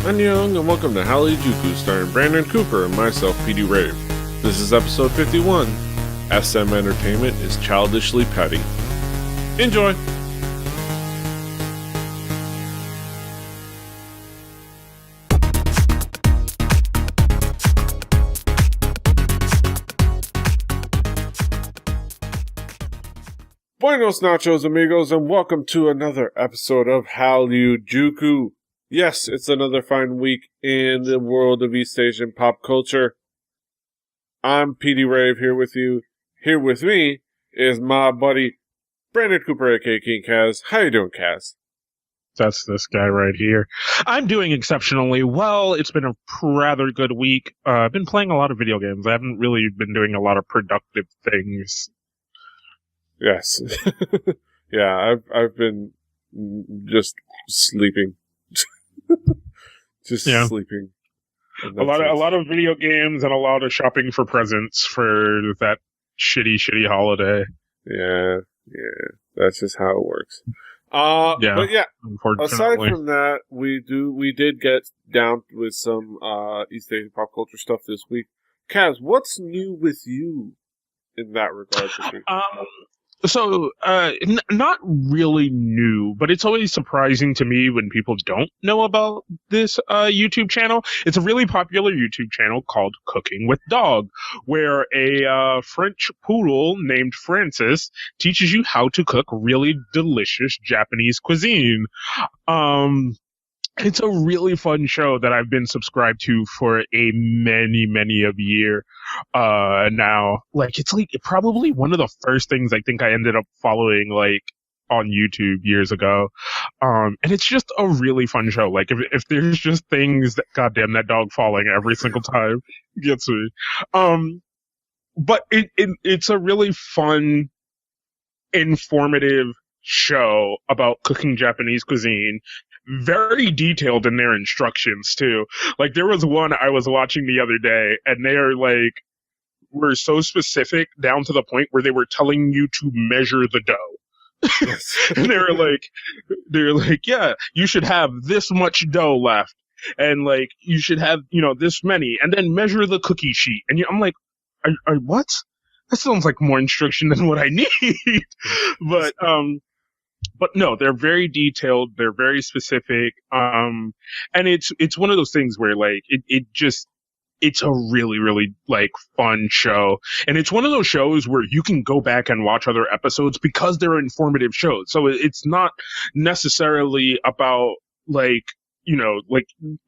Annyeong and welcome to Hallyujuku, starring Brandon Cooper and myself, PD Rave. This is episode 51. SM Entertainment is Childishly Petty. Enjoy! Buenos nachos, amigos, and welcome to another episode of Hallyujuku. Yes, it's another fine week in the world of East Asian pop culture. I'm PD Rave here with you. Here with me is my buddy Brandon Cooper, aka King Kaz. How you doing, Kaz? That's this guy right here. I'm doing exceptionally well. It's been a rather good week. I've been playing a lot of video games. I haven't really been doing a lot of productive things. Yes. Yeah, I've been just sleeping. Sleeping. A lot of video games and a lot of shopping for presents for that shitty holiday. Yeah. That's just how it works. But yeah, aside from that, we did get down with some East Asian pop culture stuff this week. Kaz, what's new with you in that regard this week? Not really new, but it's always surprising to me when people don't know about this YouTube channel. It's a really popular YouTube channel called Cooking with Dog, where a French poodle named Francis teaches you how to cook really delicious Japanese cuisine. It's a really fun show that I've been subscribed to for a many of year now. It's probably one of the first things I think I ended up following on YouTube years ago. And it's just a really fun show. If there's just things that goddamn that dog falling every single time gets me. But it's a really fun, informative show about cooking Japanese cuisine. Very detailed in their instructions too. There was one I was watching the other day, and they were so specific down to the point where they were telling you to measure the dough. Yes. And they're like, yeah, you should have this much dough left, and you should have this many, and then measure the cookie sheet. And I'm like, what? That sounds like more instruction than what I need. But no, they're very detailed. They're very specific. And it's one of those things where it's a really fun show. And it's one of those shows where you can go back and watch other episodes because they're informative shows. So it's not necessarily about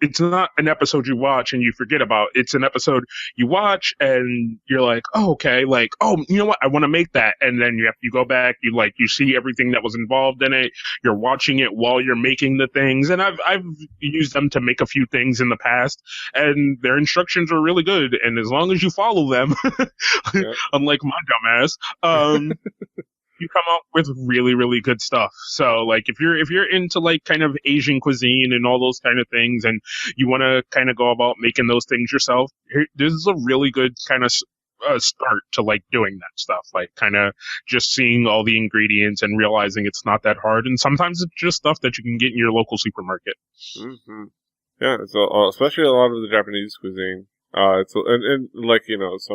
it's not an episode you watch and you forget about. It's an episode you watch and you're like, oh, okay, you know what? I want to make that. And then you go back, you see everything that was involved in it. You're watching it while you're making the things. And I've used them to make a few things in the past, and their instructions are really good. And as long as you follow them, yeah. Unlike my dumbass, you come up with really good stuff. So if you're into kind of Asian cuisine and all those kind of things, and you want to kind of go about making those things yourself, this is a really good kind of start to doing that stuff. Kind of just seeing all the ingredients and realizing it's not that hard. And sometimes it's just stuff that you can get in your local supermarket. Mm-hmm. Yeah, especially a lot of the Japanese cuisine. Some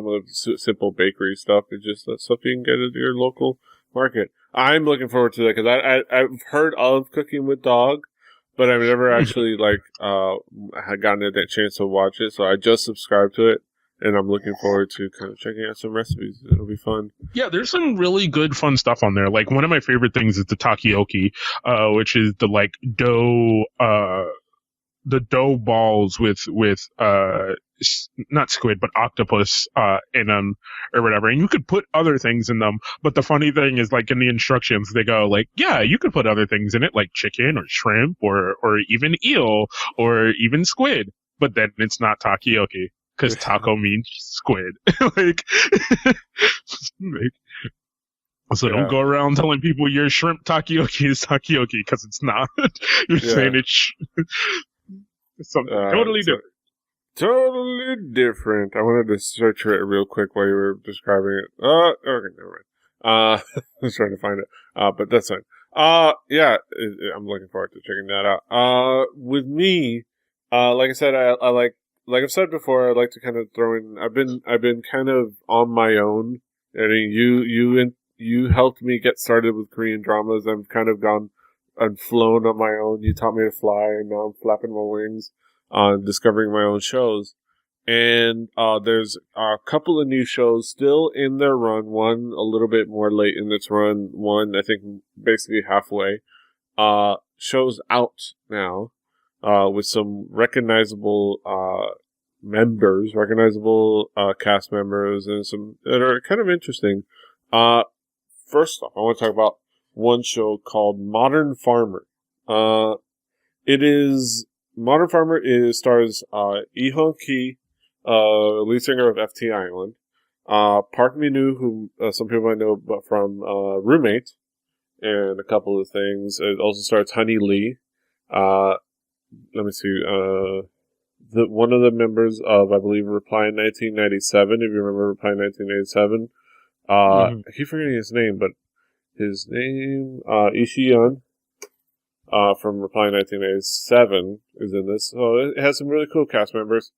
of the simple bakery stuff is just stuff you can get at your local market. I'm looking forward to that because I've heard of Cooking with Dog, but I've never actually had gotten that chance to watch it. So I just subscribed to it, and I'm looking forward to kind of checking out some recipes. It'll be fun. Yeah, there's some really good fun stuff on there. One of my favorite things is the takoyaki, which is the dough balls with not squid, but octopus, in them or whatever. And you could put other things in them. But the funny thing is in the instructions, they go yeah, you could put other things in it, like chicken or shrimp or even eel or even squid. But then it's not takoyaki because taco means squid. So don't go around telling people your shrimp takoyaki is takoyaki because it's not. You're saying it's something totally different. Totally different. I wanted to search for it real quick while you were describing it. Okay, never mind. I was trying to find it. But that's fine. I'm looking forward to checking that out. With me, Like I said, I like I've said before, I like to kind of throw in. I've been kind of on my own. I mean, you helped me get started with Korean dramas. I've kind of gone and flown on my own. You taught me to fly, and now I'm flapping my wings on discovering my own shows. And there's a couple of new shows still in their run. One a little bit more late in its run. One I think basically halfway. Shows out now. With some recognizable recognizable cast members, and some that are kind of interesting. First off, I want to talk about one show called Modern Farmer. It is Modern Farmer. It stars Ki, lead singer of FT Island, Park Min-woo, who some people might know but from Roommate and a couple of things. It also stars Honey Lee. Let me see. One of the members of, I believe, Reply in 1997. If you remember Reply in 1987, I keep forgetting his name, but his name Ishiyun from Reply in 1987 is in this. So it has some really cool cast members.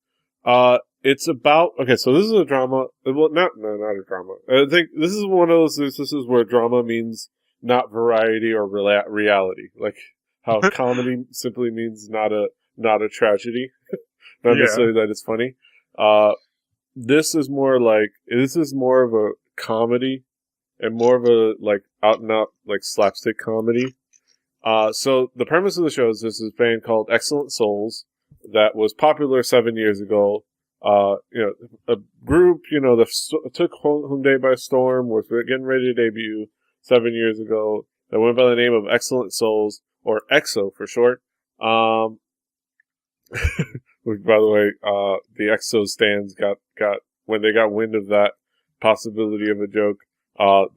It's about so this is a drama. Well, not a drama. I think this is one of those instances where drama means not variety or reality, like how comedy simply means not a tragedy, not necessarily that it's funny. This is more of a comedy and more of a like out and out like slapstick comedy. So the premise of the show is this band called Excellent Souls that was popular 7 years ago. A group that took Hyundai by storm, was getting ready to debut 7 years ago. That went by the name of Excellent Souls, or EXO for short. Which, by the way, the EXO stands got when they got wind of that possibility of a joke,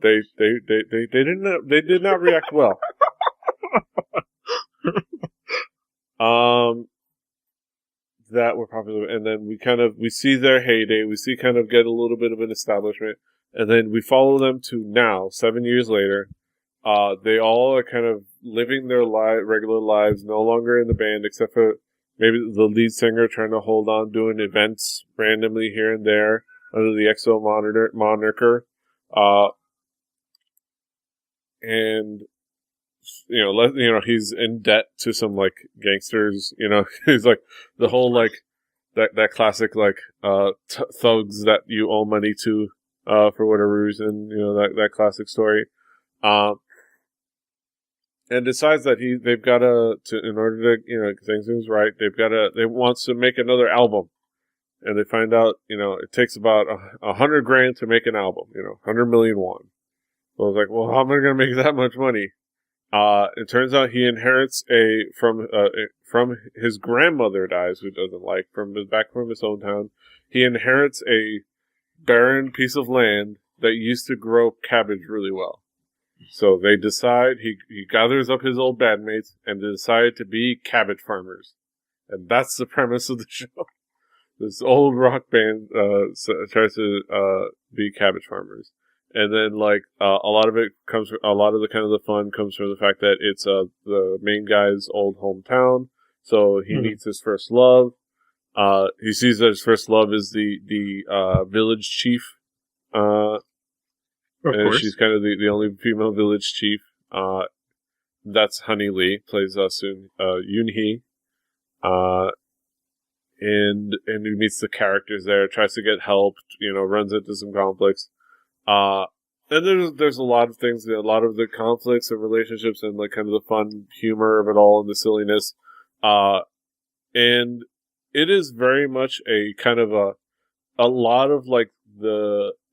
they did not react well. That were popular, and then we see their heyday. We see kind of get a little bit of an establishment, and then we follow them to now, 7 years later. They all are kind of living their regular lives, no longer in the band, except for maybe the lead singer trying to hold on, doing events randomly here and there under the EXO moniker. And he's in debt to some like gangsters. He's like the whole like that classic like thugs that you owe money to for whatever reason. That classic story. And decides that they've got to in order to get things right, they wants to make another album, and they find out it takes about $100,000 to make an album, 100 million won. So I was like, well, how am I going to make that much money? It turns out he inherits from his grandmother dies, who doesn't like back from his hometown. He inherits a barren piece of land that used to grow cabbage really well. So they decide, he gathers up his old bandmates and they decide to be cabbage farmers. And that's the premise of the show. This old rock band tries to be cabbage farmers. And then a lot of the kind of the fun comes from the fact that it's the main guy's old hometown. So he meets his first love. He sees that his first love is the village chief. Of course. She's kind of the only female village chief. That's Honey Lee, plays Yoon Hee. And he meets the characters there, tries to get help, runs into some conflicts. And there's a lot of things, a lot of the conflicts and relationships and like kind of the fun humor of it all and the silliness. And it is very much a kind of a lot of like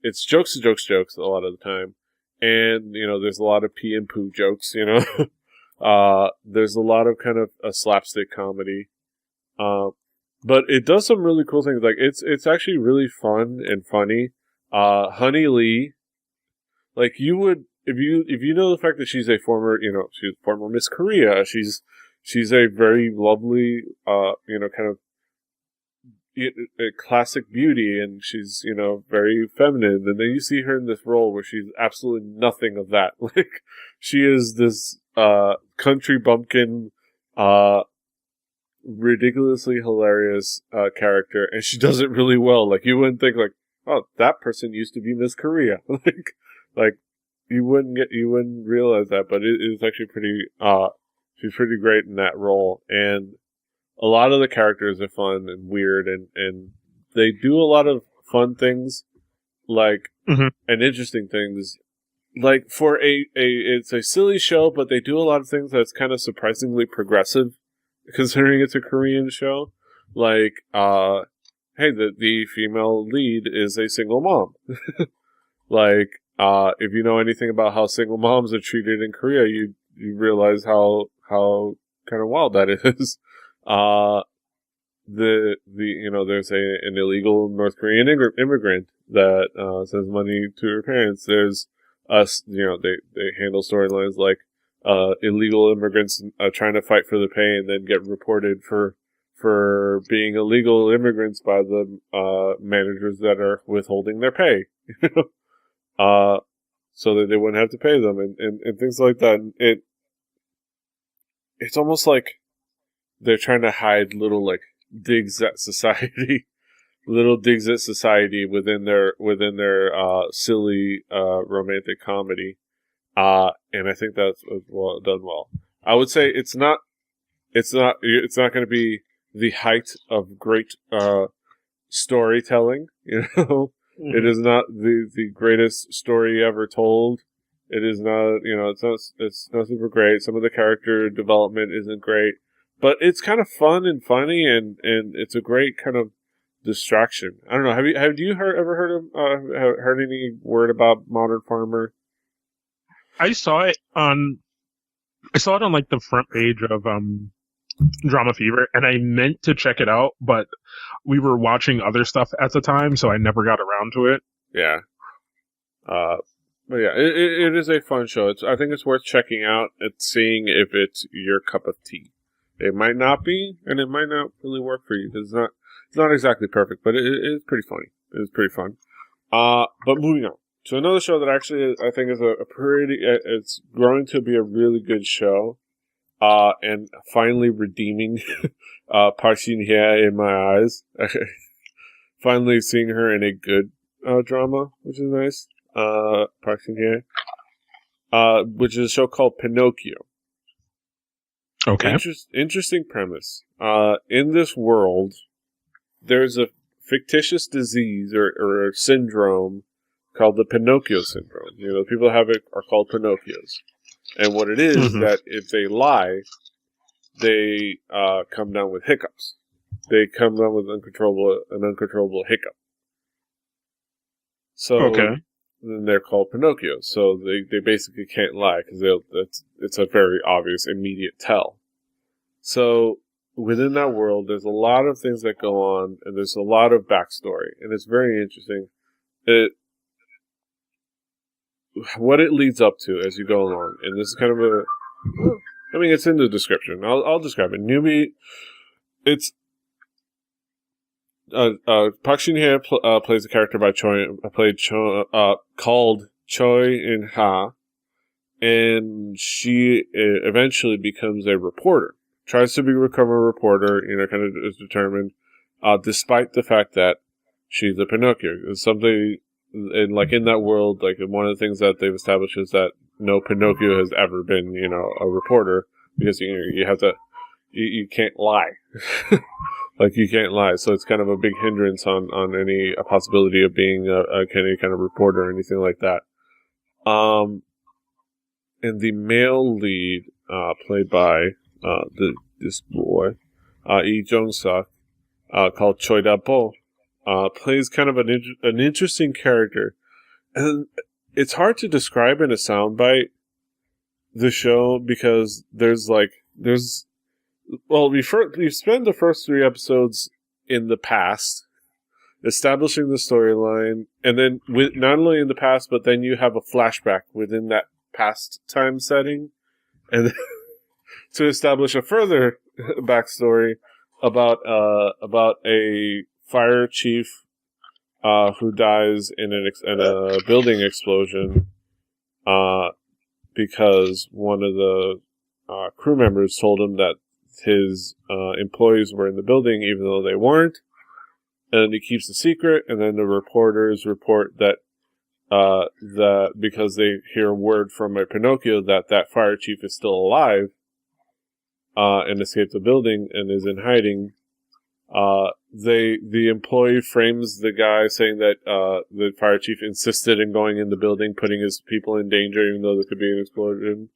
it's jokes a lot of the time. And, there's a lot of pee and poo jokes, there's a lot of kind of a slapstick comedy. But it does some really cool things. Like it's actually really fun and funny. Honey Lee, like you would, if you know the fact that she's a former, she's former Miss Korea, she's a very lovely, kind of a classic beauty, and she's, very feminine. And then you see her in this role where she's absolutely nothing of that. Like she is this, country bumpkin, ridiculously hilarious character, and she does it really well. Like, you wouldn't think, like, oh, that person used to be Miss Korea. like you wouldn't realize that, but it's actually she's pretty great in that role. And a lot of the characters are fun and weird, and they do a lot of fun things, like, and interesting things. Like, for it's a silly show, but they do a lot of things that's kind of surprisingly progressive, considering it's a Korean show. Like, hey, the female lead is a single mom. Like, if you know anything about how single moms are treated in Korea, you realize how kind of wild that is. There's an illegal North Korean immigrant that sends money to her parents. There's us, they handle storylines like illegal immigrants trying to fight for the pay and then get reported for being illegal immigrants by the managers that are withholding their pay, so that they wouldn't have to pay them, and things like that. And it's almost like they're trying to hide little, like, digs at society, little digs at society within their silly romantic comedy, and I think that's done well. I would say it's not going to be the height of great storytelling. It is not the greatest story ever told. It is not, it's not super great. Some of the character development isn't great, but it's kind of fun and funny, and it's a great kind of distraction. I don't know. Have you ever heard any word about Modern Farmer? I saw it on like the front page of Drama Fever, and I meant to check it out, but we were watching other stuff at the time, so I never got around to it. Yeah. But yeah, it is a fun show. I think it's worth checking out and seeing if it's your cup of tea. It might not be, and it might not really work for you, because it's not exactly perfect, but it is pretty funny. It is pretty fun. But moving on to another show that actually I think is it's growing to be a really good show, and finally redeeming Park Shin-hye in my eyes. Finally seeing her in a good drama, which is nice. Park Shin-hye, which is a show called Pinocchio. Okay. Interesting premise. In this world, there's a fictitious disease or a syndrome called the Pinocchio syndrome. The people who have it are called Pinocchios. And what it is that if they lie, they come down with hiccups. They come down with an uncontrollable hiccup. So then they're called Pinocchios. So they basically can't lie because it's a very obvious, immediate tell. So within that world, there's a lot of things that go on, and there's a lot of backstory, and it's very interesting. What it leads up to as you go along, and this is kind of it's in the description. I'll describe it. Newbie, it's Park Shin-hye plays a character called Choi In-ha, and she eventually becomes a reporter. Tries to become a reporter, kind of is determined, despite the fact that she's a Pinocchio. It's something, in that world, one of the things that they've established is that no Pinocchio has ever been, a reporter, because, you have to, you can't lie. You can't lie. So it's kind of a big hindrance on any possibility of being any kind of reporter or anything like that. And the male lead, played by this boy, Lee Jong-suk, called Choi Da-po, plays kind of an interesting character, and it's hard to describe in a soundbite the show, because we spend the first 3 episodes in the past, establishing the storyline, and then not only in the past, but then you have a flashback within that past time setting, and to establish a further backstory about a fire chief who dies in a building explosion because one of the crew members told him that his employees were in the building, even though they weren't. And he keeps the secret, and then the reporters report that because they hear word from a Pinocchio that fire chief is still alive and escaped the building and is in hiding. The employee frames the guy saying that the fire chief insisted in going in the building, putting his people in danger, even though there could be an explosion.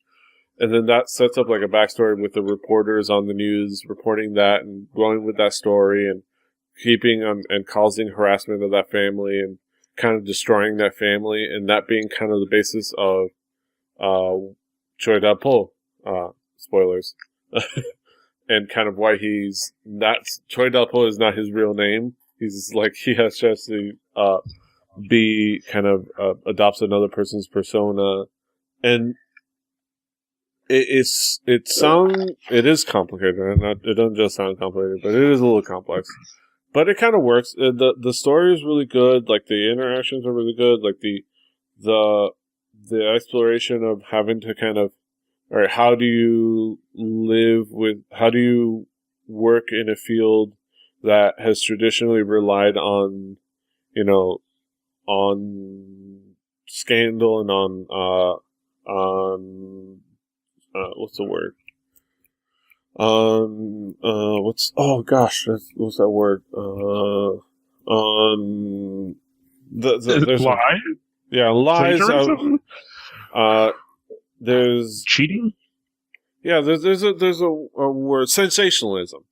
And then that sets up like a backstory with the reporters on the news reporting that and going with that story and keeping and causing harassment of that family and kind of destroying that family, and that being kind of the basis of Choi Da-po, spoilers, and kind of why he's not, Choi Da-po is not his real name. He's like, he has just to be kind of adopts another person's persona, and it is complicated. It doesn't just sound complicated, but it is a little complex. But it kind of works. The story is really good. Like the interactions are really good. Like the exploration of having to kind of, all right, how do you work in a field that has traditionally relied on, on scandal and on what's the word? What's that word? There's lie? Lies. There's cheating. Yeah, there's a word, sensationalism,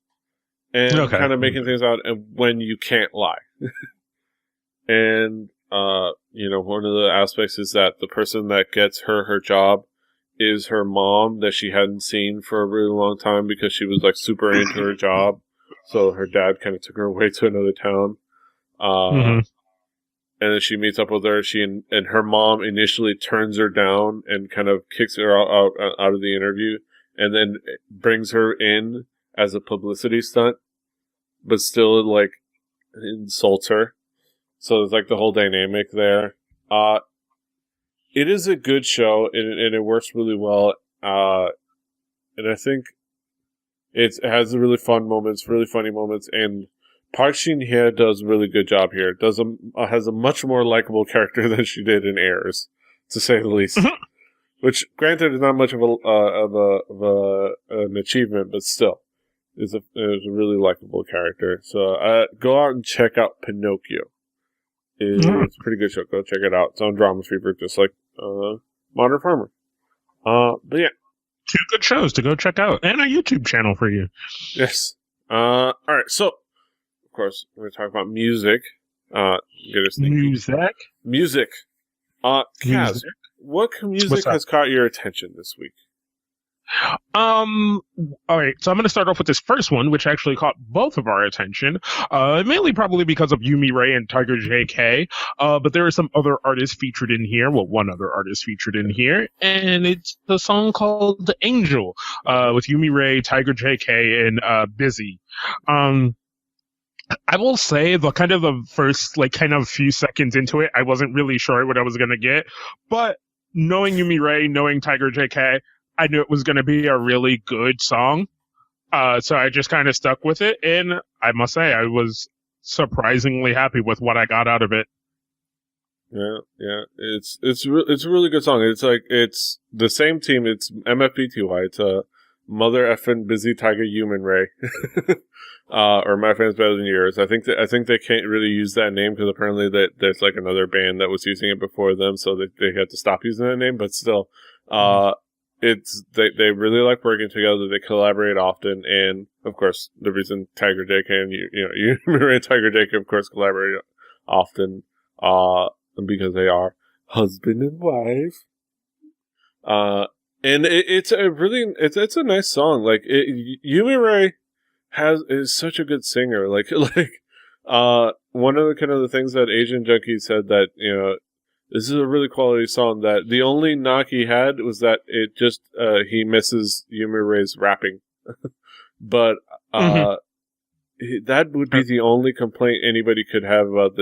and kind of making things out when you can't lie. And one of the aspects is that the person that gets her job is her mom that she hadn't seen for a really long time because she was like super into her job. So her dad kind of took her away to another town. And then she meets up with her. And her mom initially turns her down and kind of kicks her out of the interview, and then brings her in as a publicity stunt, but still like insults her. So there's like the whole dynamic there. It is a good show, and it works really well. And I think it has really fun moments, really funny moments, and Park Shin-hye does a really good job here. Has a much more likable character than she did in Heirs, to say the least. Which, granted, is not much of an achievement, but still, is a really likable character. So go out and check out Pinocchio. It's a pretty good show. Go check it out. It's on Drama Fever, just like Modern Farmer. But yeah. 2 good shows to go check out, and a YouTube channel for you. Yes. All right. So, of course, we're going to talk about music. Get us thinking. Music. Kaz, what music has caught your attention this week? All right, so I'm going to start off with this first one, which actually caught both of our attention, mainly probably because of Yumi Ray and Tiger JK, but there are some other artists featured in here, one other artist featured in here, and it's the song called Angel, with Yumi Ray, Tiger JK, and Busy. I will say the first, few seconds into it, I wasn't really sure what I was going to get, but knowing Yumi Ray, knowing Tiger JK, I knew it was going to be a really good song. So I just kind of stuck with it. And I must say, I was surprisingly happy with what I got out of it. Yeah. It's a really good song. It's the same team. It's MFBTY. It's Mother Effin' Busy Tiger Human Ray. Or My Friend's Better Than Yours. I think they can't really use that name because apparently there's like another band that was using it before them, so they had to stop using that name. But still, they really like working together. They collaborate often, and of course, the reason Tiger JK and you and Tiger JK of course collaborate often, because they are husband and wife. And it's a nice song. Like Yumi Ray is such a good singer. Like one of the kind of the things that Asian Junkie said that this is a really quality song, that the only knock he had was that it just, he misses Yumi Ray's rapping. But, that would be the only complaint anybody could have about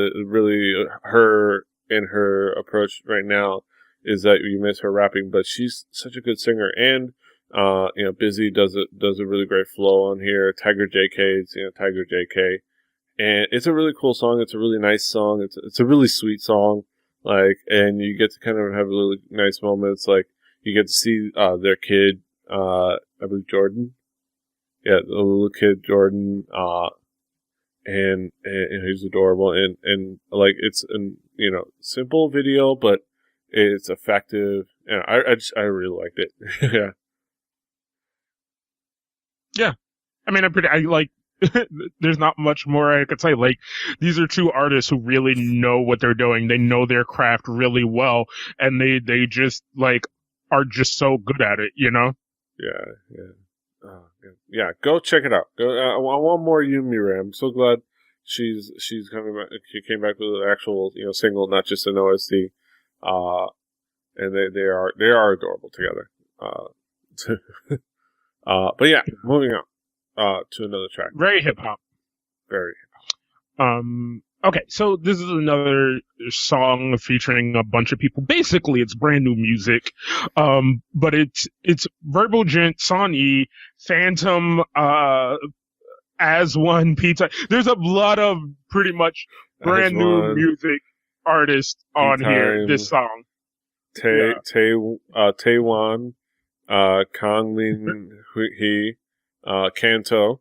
her and her approach right now, is that you miss her rapping. But she's such a good singer. And Busy does a really great flow on here. Tiger JK's, Tiger JK. And it's a really cool song. It's a really nice song. It's a really sweet song. Like, and you get to kind of have really nice moments. Like, you get to see, their kid, I believe Jordan. Yeah, the little kid, Jordan, and he's adorable. And like, it's an, simple video, but it's effective. And I really liked it. Yeah. Yeah. I mean, I like, there's not much more I could say. Like, these are two artists who really know what they're doing. They know their craft really well, and they just, like, are just so good at it, Yeah, yeah. Oh, yeah, go check it out. Go. I want more Yumi Ray. I'm so glad she's coming back. She came back with an actual single, not just an OST. And they are adorable together. But yeah, moving on to another track. Very hip hop. Very hip hop. Okay, so this is another song featuring a bunch of people. Basically, it's brand new music. But it's Verbal Gent, Sonny, Phantom, As One, Pizza. There's a lot of pretty much brand new music artists on here. This song. Taewon, Kang Min Hee, Kanto,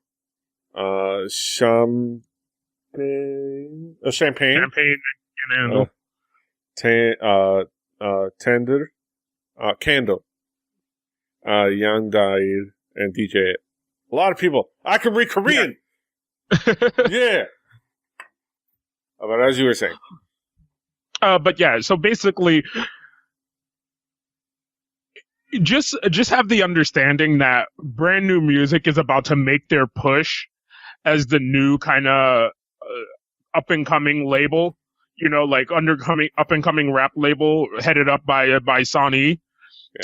Champagne, and Tender, Candle, Yang Dair, and DJ. A lot of people. I can read Korean. Yeah. But as you were saying. But yeah, so basically, just have the understanding that brand new music is about to make their push as the new kind of up and coming label, like up and coming rap label headed up by Sonny.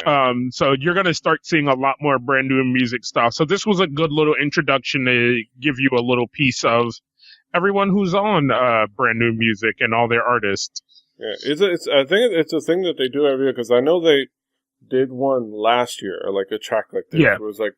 Yeah. So you're gonna start seeing a lot more brand new music stuff. So this was a good little introduction to give you a little piece of everyone who's on brand new music and all their artists. Yeah, I think it's a thing that they do every year, because I know they did one last year, or like a track like this. Yeah. It was like,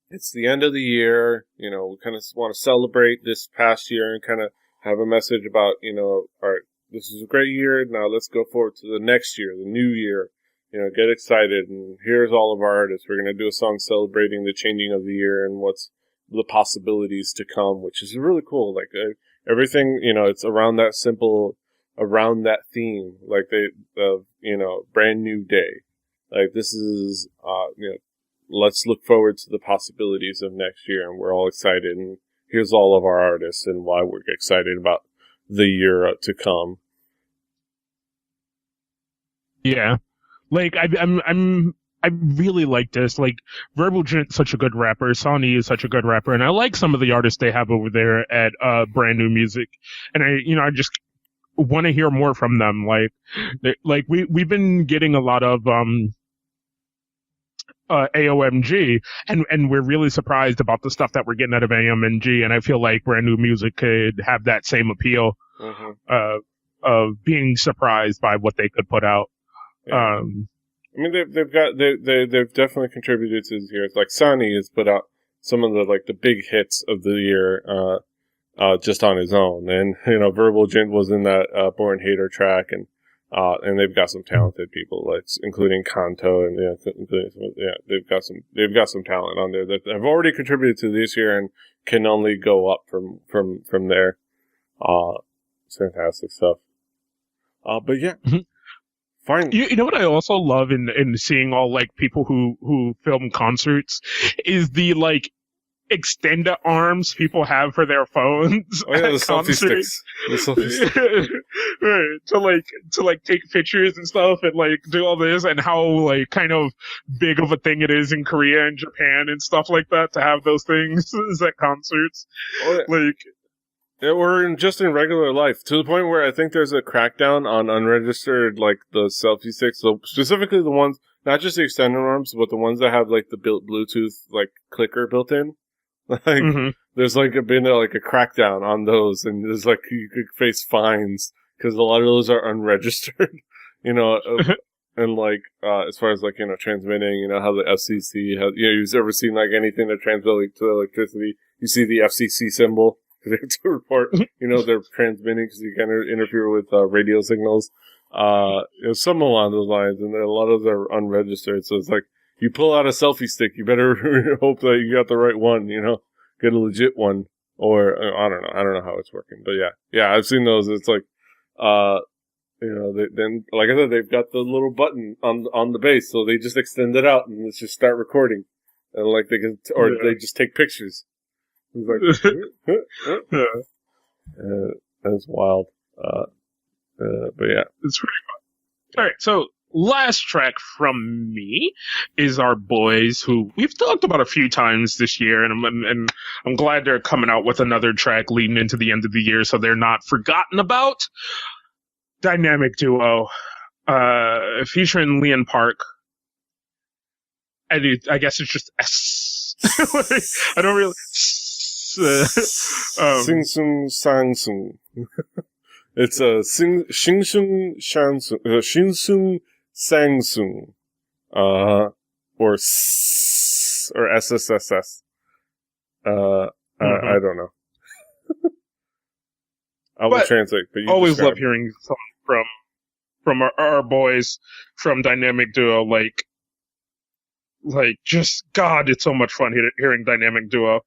it's the end of the year, we kind of want to celebrate this past year and kind of have a message about, all right, this is a great year, now let's go forward to the next year, the new year, get excited, and here's all of our artists. We're going to do a song celebrating the changing of the year and what's the possibilities to come, which is really cool. Like, everything, it's around that theme, like brand new day. Like, this is, let's look forward to the possibilities of next year, and we're all excited, and here's all of our artists and why we're excited about the year to come. Yeah. Like, I really like this. Like, Verbal Gent's such a good rapper. Sonny is such a good rapper, and I like some of the artists they have over there at Brand New Music. And I just want to hear more from them. Like we've been getting a lot of AOMG, and we're really surprised about the stuff that we're getting out of AOMG, and I feel like Brand New Music could have that same appeal of being surprised by what they could put out. Yeah. I mean, they've definitely contributed to this year. Like, Sonny has put out some of the big hits of the year just on his own, and Verbal Gent was in that Born Hater track, and they've got some talented people, like including Kanto, and they've got some talent on there that have already contributed to this year and can only go up from there. It's fantastic stuff. But yeah. Mm-hmm. Fine. You know what I also love in seeing all like people who film concerts is the extended arms people have for their phones. Oh yeah, the selfie sticks. Right. To take pictures and stuff and do all this, and how kind of big of a thing it is in Korea and Japan and stuff like that to have those things at concerts. Oh, yeah. Or just in regular life, to the point where I think there's a crackdown on unregistered, the selfie sticks. So specifically the ones, not just the extended arms, but the ones that have the built Bluetooth clicker built in. There's been a crackdown on those, and there's you could face fines because a lot of those are unregistered. And like, as far as like, transmitting, how the FCC has, you've ever seen like anything that transmits to electricity, you see the FCC symbol, because they have to report, they're transmitting because you can interfere with radio signals. Some along those lines, and a lot of them are unregistered. So it's like, you pull out a selfie stick, you better hope that you got the right one, get a legit one. Or, I don't know how it's working, but yeah, I've seen those. It's like, then, like I said, they've got the little button on the base, so they just extend it out and let's just start recording. And like they can, or they just take pictures. It's like, that's wild. But yeah. It's pretty fun. Alright, so last track from me is our boys, who we've talked about a few times this year, and I'm glad they're coming out with another track leading into the end of the year, so they're not forgotten about. Dynamic duo, featuring Leon Park. I guess it's just S. I don't really. Sing Sung Sang Sung. It's a Shing Sung Shang Sung, Shin Sung Sang Sung, or SSSS. I don't know. I will translate, but you always love hearing songs from our boys from Dynamic Duo. Like just God, it's so much fun hearing Dynamic Duo.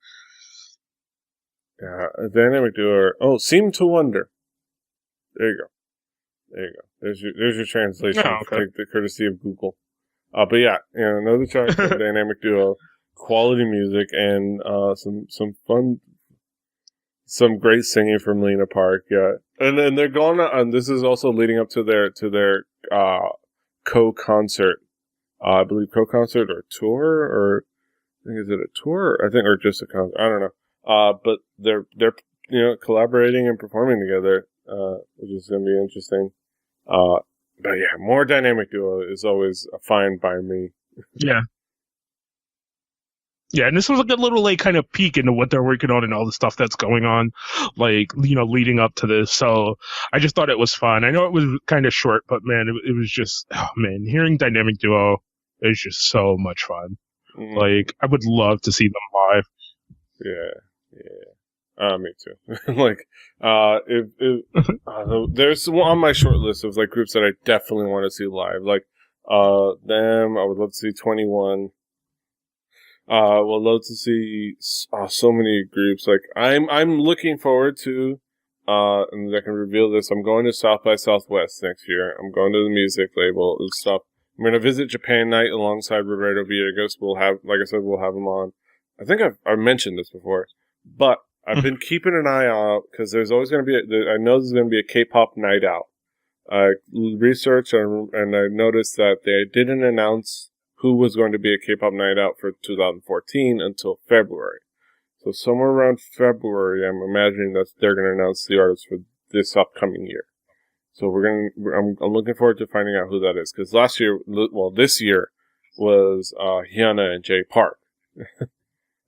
Yeah, Dynamic Duo. Seem to Wonder. There you go. There's your translation. Oh, okay. Take the courtesy of Google. But yeah, another track from Dynamic Duo, quality music, and some fun. Some great singing from Lena Park, yeah, and then they're going on. This is also leading up to their co-concert, I believe co-concert or tour, or I think is it a tour? I think or just a concert. I don't know. But they're collaborating and performing together, which is going to be interesting. But yeah, more Dynamic Duo is always fine by me. Yeah. Yeah, and this was a good little kind of peek into what they're working on and all the stuff that's going on, leading up to this. So I just thought it was fun. I know it was kind of short, but man, it was just, hearing Dynamic Duo is just so much fun. Mm. I would love to see them live. Yeah. Me too. There's on my short list of groups that I definitely want to see live. Them. I would love to see 21. Would love to see so many groups. I'm looking forward to, and I can reveal this. I'm going to South by Southwest next year. I'm going to the music label and stuff. I'm going to visit Japan Night alongside Roberto Villegas. We'll have, like I said, we'll have him on. I think I've mentioned this before, but I've been keeping an eye out because there's always going to be. I know there's going to be a K-pop night out. I researched and I noticed that they didn't announce who was going to be a K-pop night out for 2014 until February. So somewhere around February, I'm imagining that they're going to announce the artists for this upcoming year. So I'm looking forward to finding out who that is. Because this year was Hyuna and Jay Park.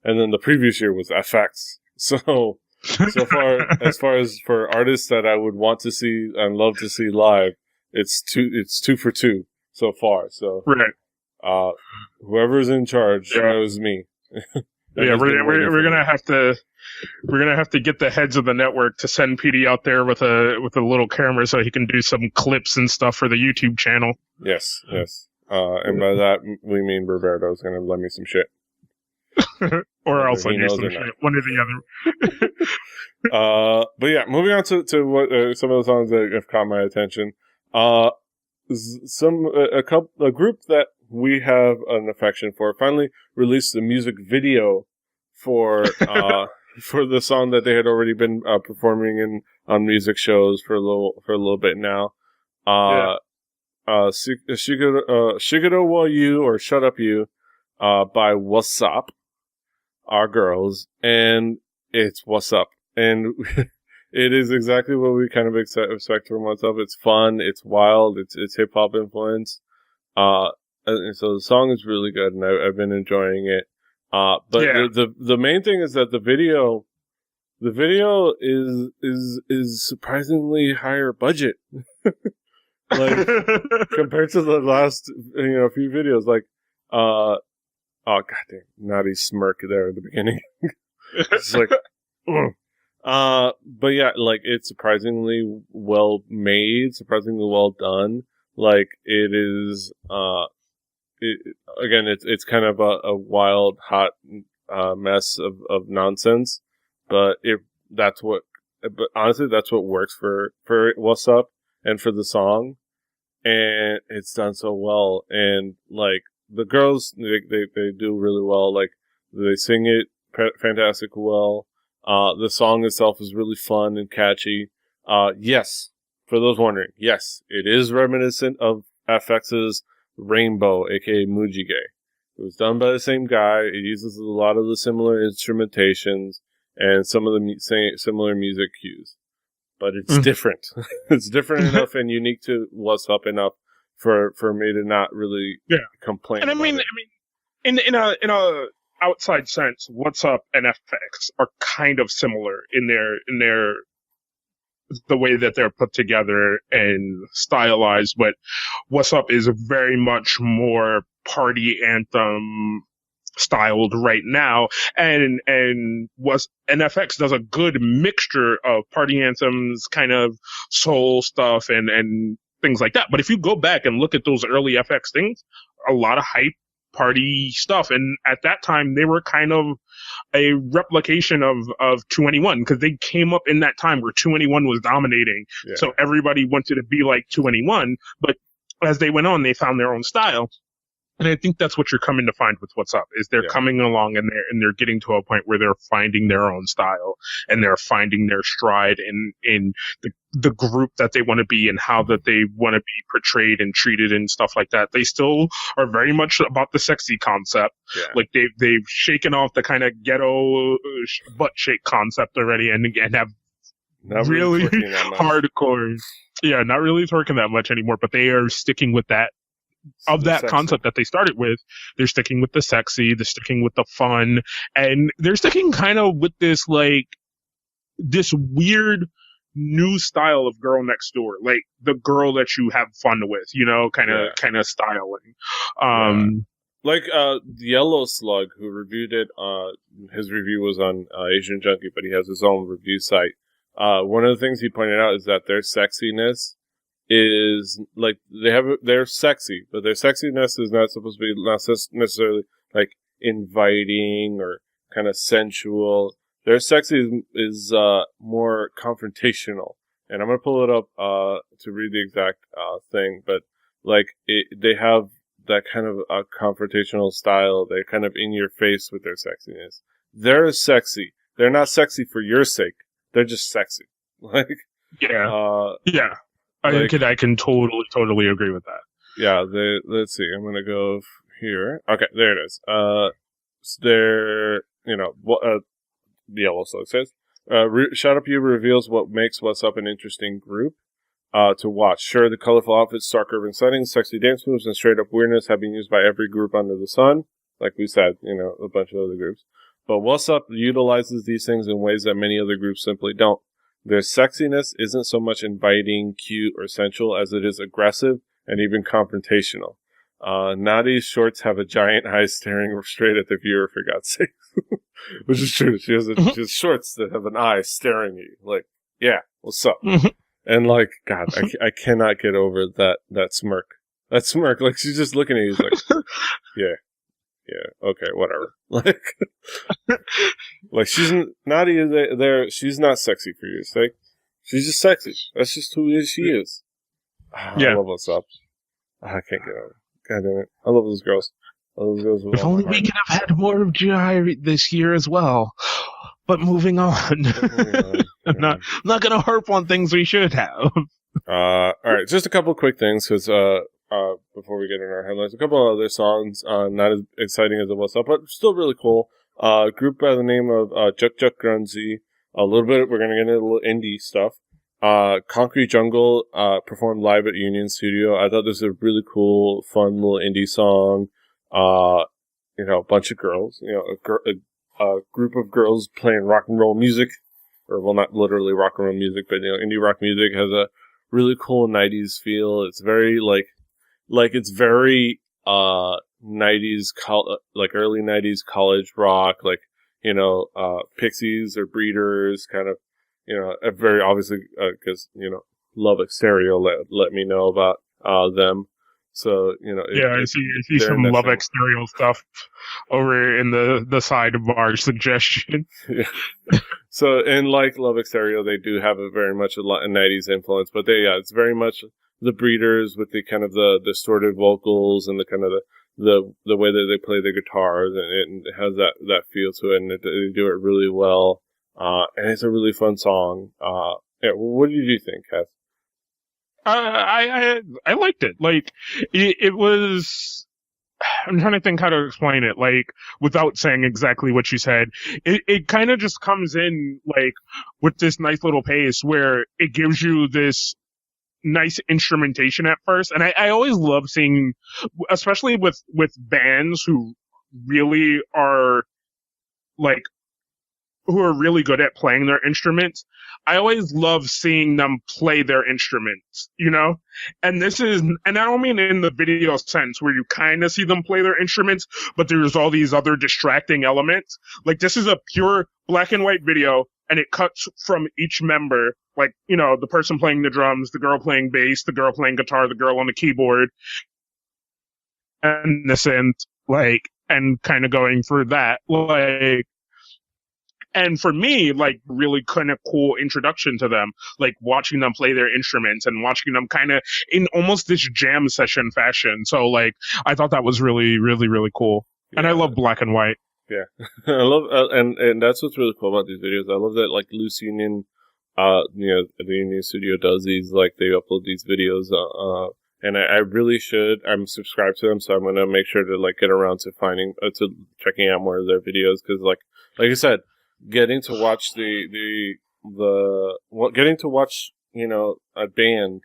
And then the previous year was FX. So far as for artists that I would want to see and love to see live, it's two for two so far. So right. Whoever's in charge knows me. Yeah, we're gonna have to get the heads of the network to send PD out there with a little camera so he can do some clips and stuff for the YouTube channel. Yes. And by that we mean Roberto's gonna lend me some shit. Or I'll send you some shit. One or the other. But yeah, moving on to what some of the songs that have caught my attention. A group that we have an affection for finally released the music video for the song that they had already been performing on music shows for a little bit now. Shigeru wa You, or Shut Up You, by What's Up, our girls, and it's What's Up, and it is exactly what we kind of expect from What's Up. It's fun, it's wild, it's hip hop influence, and so the song is really good, and I've been enjoying it. But the main thing is that the video is surprisingly higher budget. Like, compared to the last, few videos, like, oh, goddamn, naughty smirk there at the beginning. It's like, but yeah, like, it's surprisingly well made, surprisingly well done. Like, it is, again, it's kind of a wild, hot, mess of nonsense, but honestly, that's what works for What's Up and for the song, and it's done so well. And like the girls, they do really well. Like they sing it fantastic well. The song itself is really fun and catchy. Yes, for those wondering, yes, it is reminiscent of FX's Rainbow, aka Mujige. It was done by the same guy. It uses a lot of the similar instrumentations and some of the similar music cues, but it's different. It's different enough and unique to What's Up enough for me to not really complain. And I mean, in a outside sense, What's Up and FX are kind of similar in their the way that they're put together and stylized, but What's Up is very much more party anthem styled right now, and FX does a good mixture of party anthems, kind of soul stuff, and things like that. But if you go back and look at those early FX things, a lot of hype party stuff, and at that time they were kind of a replication of 2NE1, because they came up in that time where 2NE1 was dominating, so everybody wanted to be like 2NE1, but as they went on, they found their own style. And I think that's what you're coming to find with What's Up, is they're coming along and they're getting to a point where they're finding their own style and they're finding their stride in the group that they want to be and how that they want to be portrayed and treated and stuff like that. They still are very much about the sexy concept. Yeah. Like they've shaken off the kind of ghetto butt shake concept already and have not really hardcore. Yeah, not really twerking that much anymore, but they are sticking with that. Of that concept that they started with, they're sticking with the sexy, they're sticking with the fun, and they're sticking kind of with this this weird new style of girl next door, like the girl that you have fun with, kind of styling. Like Yellow Slug, who reviewed it. His review was on Asian Junkie, but he has his own review site. One of the things he pointed out is that their sexiness is like they're sexy, but their sexiness is not supposed to be necessarily like inviting or kind of sensual. Their sexy is more confrontational, and I'm gonna pull it up to read the exact thing. But like they have that kind of a confrontational style. They're kind of in your face with their sexiness. They're sexy. They're not sexy for your sake. They're just sexy. Like yeah. I can totally agree with that. Yeah, let's see. I'm gonna go here. Okay, there it is. The Yellow Slug says, Shut Up You reveals what makes What's Up an interesting group to watch. Sure, the colorful outfits, stark urban settings, sexy dance moves, and straight up weirdness have been used by every group under the sun. Like we said, a bunch of other groups. But What's Up utilizes these things in ways that many other groups simply don't. Their sexiness isn't so much inviting, cute, or sensual as it is aggressive and even confrontational. Nadi's shorts have a giant eye staring straight at the viewer, for God's sake. Which is true. She has shorts that have an eye staring at you. Like, yeah, what's up? And like, God, I cannot get over that smirk. That smirk, like she's just looking at you like, yeah, okay, whatever. Like she's Nadia there. She's not sexy for your sake. She's just sexy. That's just who she is. I love What's Up. I can't get over it. God damn it. I love those girls. If only we could have had more of GI this year as well. But moving on. I'm not going to harp on things we should have. All right, just a couple quick things because before we get in our headlines, a couple of other songs, not as exciting as it was, but still really cool. Group by the name of Juk Juk Grunzy. A little bit, we're gonna get into a little indie stuff. Concrete Jungle performed live at Union Studio. I thought this was a really cool, fun little indie song. A bunch of girls, a group of girls playing rock and roll music, or well, not literally rock and roll music, but indie rock music has a really cool 90s feel. It's very it's very 90s like early 90s college rock, like, you know, Pixies or Breeders, kind of, you know, very obviously, because, you know, Love Exterior let me know about them. So, you know, I see some Love Exterior stuff over in the side of our suggestion. Yeah. So, and like Love Exterior, they do have a very much a 90s influence, but it's very much the Breeders with the kind of the distorted vocals and the kind of the way that they play the guitars, and it has that feel to it, and they do it really well. And it's a really fun song. What did you think, Cass? I liked it. Like, it was. I'm trying to think how to explain it, like, without saying exactly what you said. It kind of just comes in, like, with this nice little pace where it gives you this nice instrumentation at first. And I always love seeing, especially with bands who really are, like, who are really good at playing their instruments. I always love seeing them play their instruments, you know? And this is, and I don't mean in the video sense where you kind of see them play their instruments, but there's all these other distracting elements. Like, this is a pure black and white video, and it cuts from each member, like, you know, the person playing the drums, the girl playing bass, the girl playing guitar, the girl on the keyboard, and the synth, like, and kind of going through that, like. And for me, like, really kind of cool introduction to them, like watching them play their instruments and watching them kind of in almost this jam session fashion. So, like, I thought that was really, really, really cool. Yeah. And I love black and white. Yeah. I love, and that's what's really cool about these videos. I love that, like, Loose Union, you know, the Union Studio does these, like, they upload these videos, and I really should. I'm subscribed to them, so I'm going to make sure to, like, get around to to checking out more of their videos, because, like I said, getting to watch getting to watch, you know, a band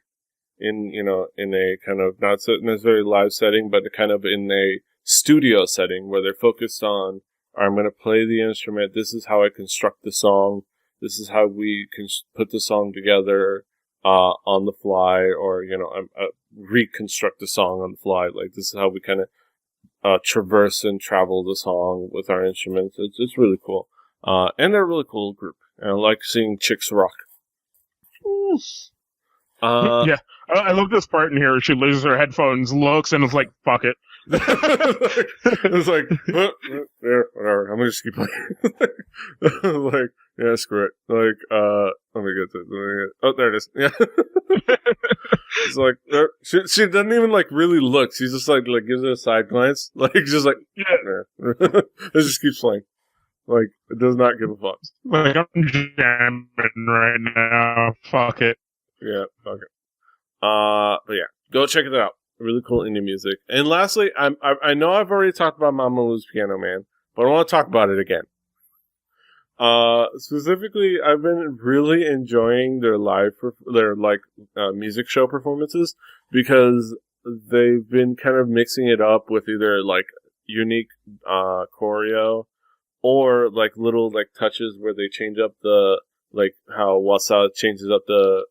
in, you know, in a kind of not so necessarily live setting, but kind of in a studio setting where they're focused on, I'm going to play the instrument. This is how I construct the song. This is how we can put the song together, on the fly, or, you know, reconstruct the song on the fly. Like, this is how we kind of, traverse and travel the song with our instruments. It's really cool. And they're a really cool group. And I like seeing chicks rock. Yeah. I love this part in here where she loses her headphones, looks, and is like, fuck it. It's like, yeah, whatever. I'm gonna just keep playing. Like, yeah, screw it. Like, let me get to it. Oh, there it is. Yeah. It's like, she doesn't even, like, really look. She's just like gives it a side glance. Like, just like, yeah. It just keeps playing. Like, it does not give a fuck. Like, I'm jamming right now. Fuck it. Yeah, fuck it. But yeah, go check it out. Really cool indie music. And lastly, I know I've already talked about Mama Moo's Piano Man, but I want to talk about it again. Specifically, I've been really enjoying their music show performances, because they've been kind of mixing it up with either, like, unique choreo, or, like, little, like, touches where they change up like, how Wasa changes up the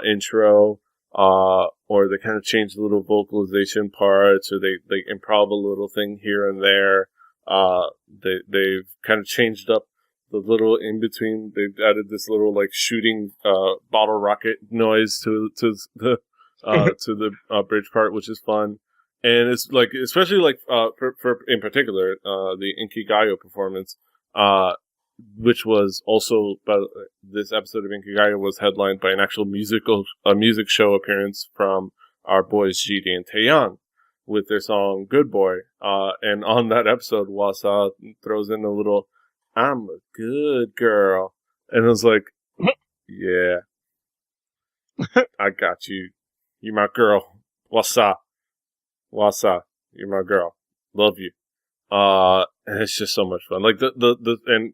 intro, or they kind of change the little vocalization parts, or they improv a little thing here and there. They've kind of changed up the little in between. They've added this little, like, shooting bottle rocket noise to the bridge part, which is fun. And it's, like, especially, like, for in particular, the Inkigayo performance, which was also, this episode of Inkigayo was headlined by an actual music show appearance from our boys Jiri and Taeyang with their song Good Boy. And on that episode, Wasa throws in a little, I'm a good girl. And it was like, yeah, I got you. You're my girl. Wasa. Wasa, you're my girl. Love you. And it's just so much fun. Like, and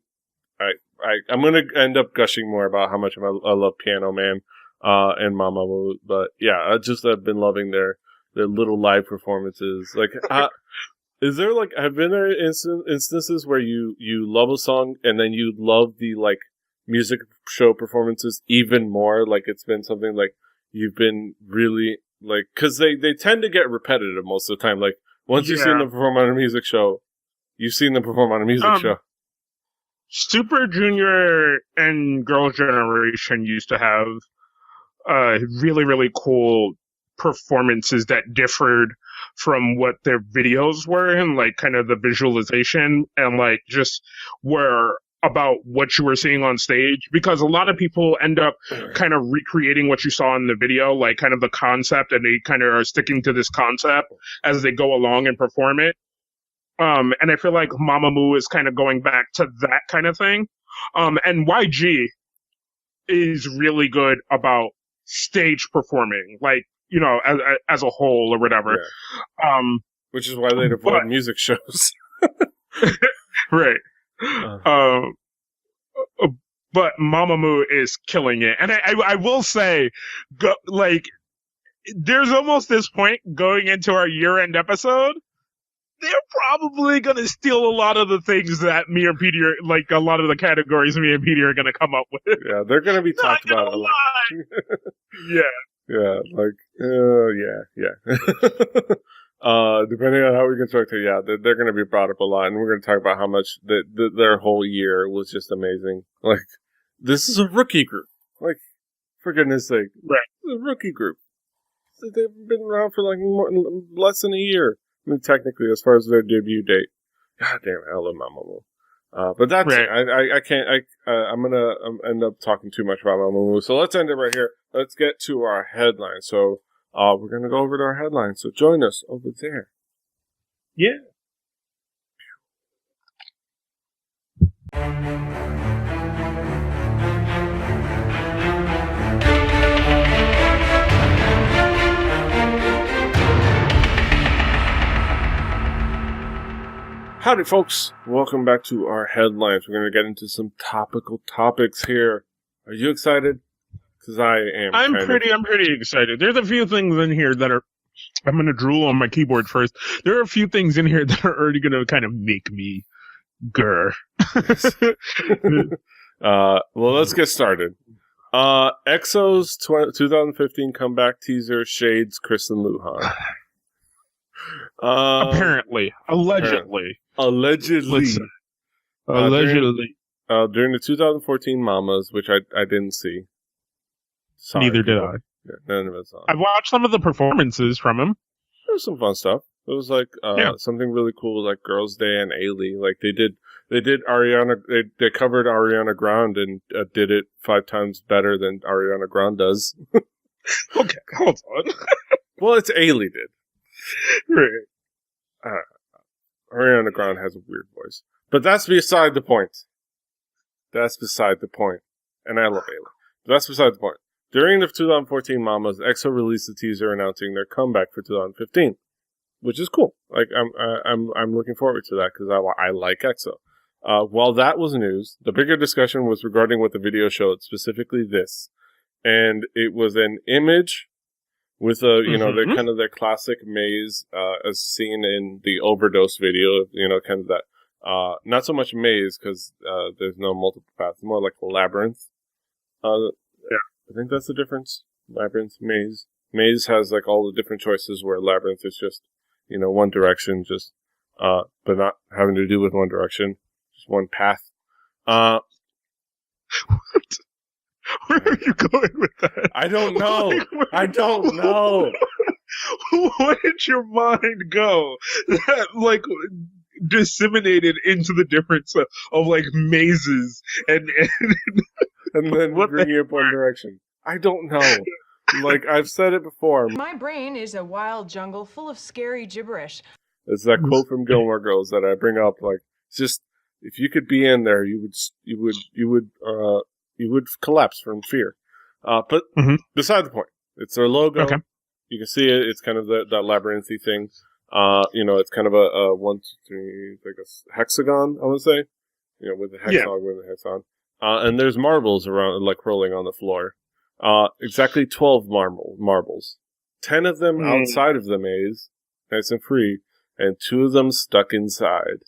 I'm gonna end up gushing more about how much I love Piano Man, and Mama Moo, but yeah, I've been loving their little live performances. Like, have been there instances where you love a song and then you love the, like, music show performances even more? Like, it's been something like you've been really, like, because they tend to get repetitive most of the time. Like, once you've seen them perform on a music show, you've seen them perform on a music show. Super Junior and Girls' Generation used to have really, really cool performances that differed from what their videos were, and like kind of the visualization, and like just were about what you were seeing on stage, because a lot of people end up kind of recreating what you saw in the video, like kind of the concept, and they kind of are sticking to this concept as they go along and perform it. And I feel like Mamamoo is kind of going back to that kind of thing. And YG is really good about stage performing, like, you know, as a whole or whatever. Yeah. Which is why they avoid music shows. Right. But Mamamoo is killing it. And I will say, like, there's almost this point going into our year-end episode, they're probably going to steal a lot of the things that me and Peter, like a lot of the categories me and Peter are going to come up with. Yeah, they're going to be talked about a lot. Yeah. Yeah, like, yeah. Depending on how we construct it, yeah, they're going to be brought up a lot, and we're going to talk about how much their whole year was just amazing. Like, this is a rookie group. Like, for goodness sake. Right. It's a rookie group. They've been around for like less than a year. I mean, technically, as far as their debut date. God damn it, I love Mamamoo. But that's right. it. I can't. I'm gonna end up talking too much about Mamamoo. So let's end it right here. Let's get to our headline. So we're gonna go over to our headline. So join us over there. Yeah. Howdy, folks. Welcome back to our headlines. We're going to get into some topical topics here. Are you excited? Because I am. I'm pretty excited. There's a few things in here that are. I'm going to drool on my keyboard first. There are a few things in here that are already going to kind of make me grr. Well, let's get started. EXO's 2015 comeback teaser shades Kristen Lujan. Apparently. Allegedly. Allegedly. Allegedly. During the 2014 Mamas, which I didn't see. Sorry, neither did I. Yeah, none of it's on. I watched some of the performances from him. There was some fun stuff. It was like something really cool, like Girls' Day and Ailey. Like they did Ariana. They covered Ariana Grande and did it 5 times better than Ariana Grande does. Okay, hold on. Well, it's Ailey did. Right. Ariana Grande has a weird voice, but that's beside the point. That's beside the point. And I love Ailey. But that's beside the point. During the 2014 Mamas, EXO released a teaser announcing their comeback for 2015, which is cool. Like I'm looking forward to that because I like EXO. While that was news, the bigger discussion was regarding what the video showed, specifically this, and it was an image with their kind of their classic maze, as seen in the Overdose video, kind of that, not so much maze because there's no multiple paths, more like a labyrinth. Yeah, I think that's the difference. Labyrinth, maze. Maze has like all the different choices, where labyrinth is just, one direction, just, but not having to do with one direction, just one path. Where are you going with that? I don't know. I don't know. Where did your mind go? That, like, disseminated into the difference of like mazes and then bringing up one direction. I don't know. Like, I've said it before. My brain is a wild jungle full of scary gibberish. It's that quote from Gilmore Girls that I bring up. Like, just if you could be in there, you would collapse from fear. But beside the point, it's their logo. Okay. You can see it. It's kind of that labyrinthy thing. It's kind of a 1, 2, 3, like a hexagon, I would say. With the hexagon, with the hexagon. And there's marbles around, like rolling on the floor. Exactly 12 marbles. 10 of them outside of the maze, nice and free, and 2 of them stuck inside.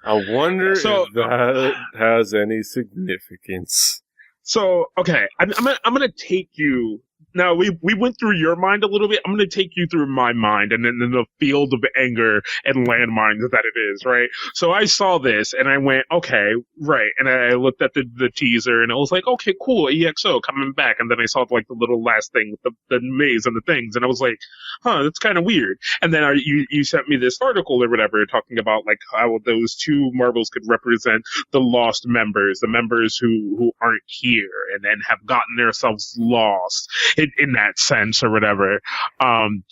I wonder if that has any significance. So, okay, I'm gonna take you. Now we went through your mind a little bit. I'm gonna take you through my mind, and then in the field of anger and landmines that it is, right? So I saw this and I went, okay, right, and I looked at the teaser and I was like, okay, cool, EXO coming back, and then I saw like the little last thing with the maze and the things, and I was like, huh, that's kind of weird. And then you sent me this article or whatever talking about like how those two marbles could represent the lost members, the members who aren't here and then have gotten themselves lost in that sense or whatever. And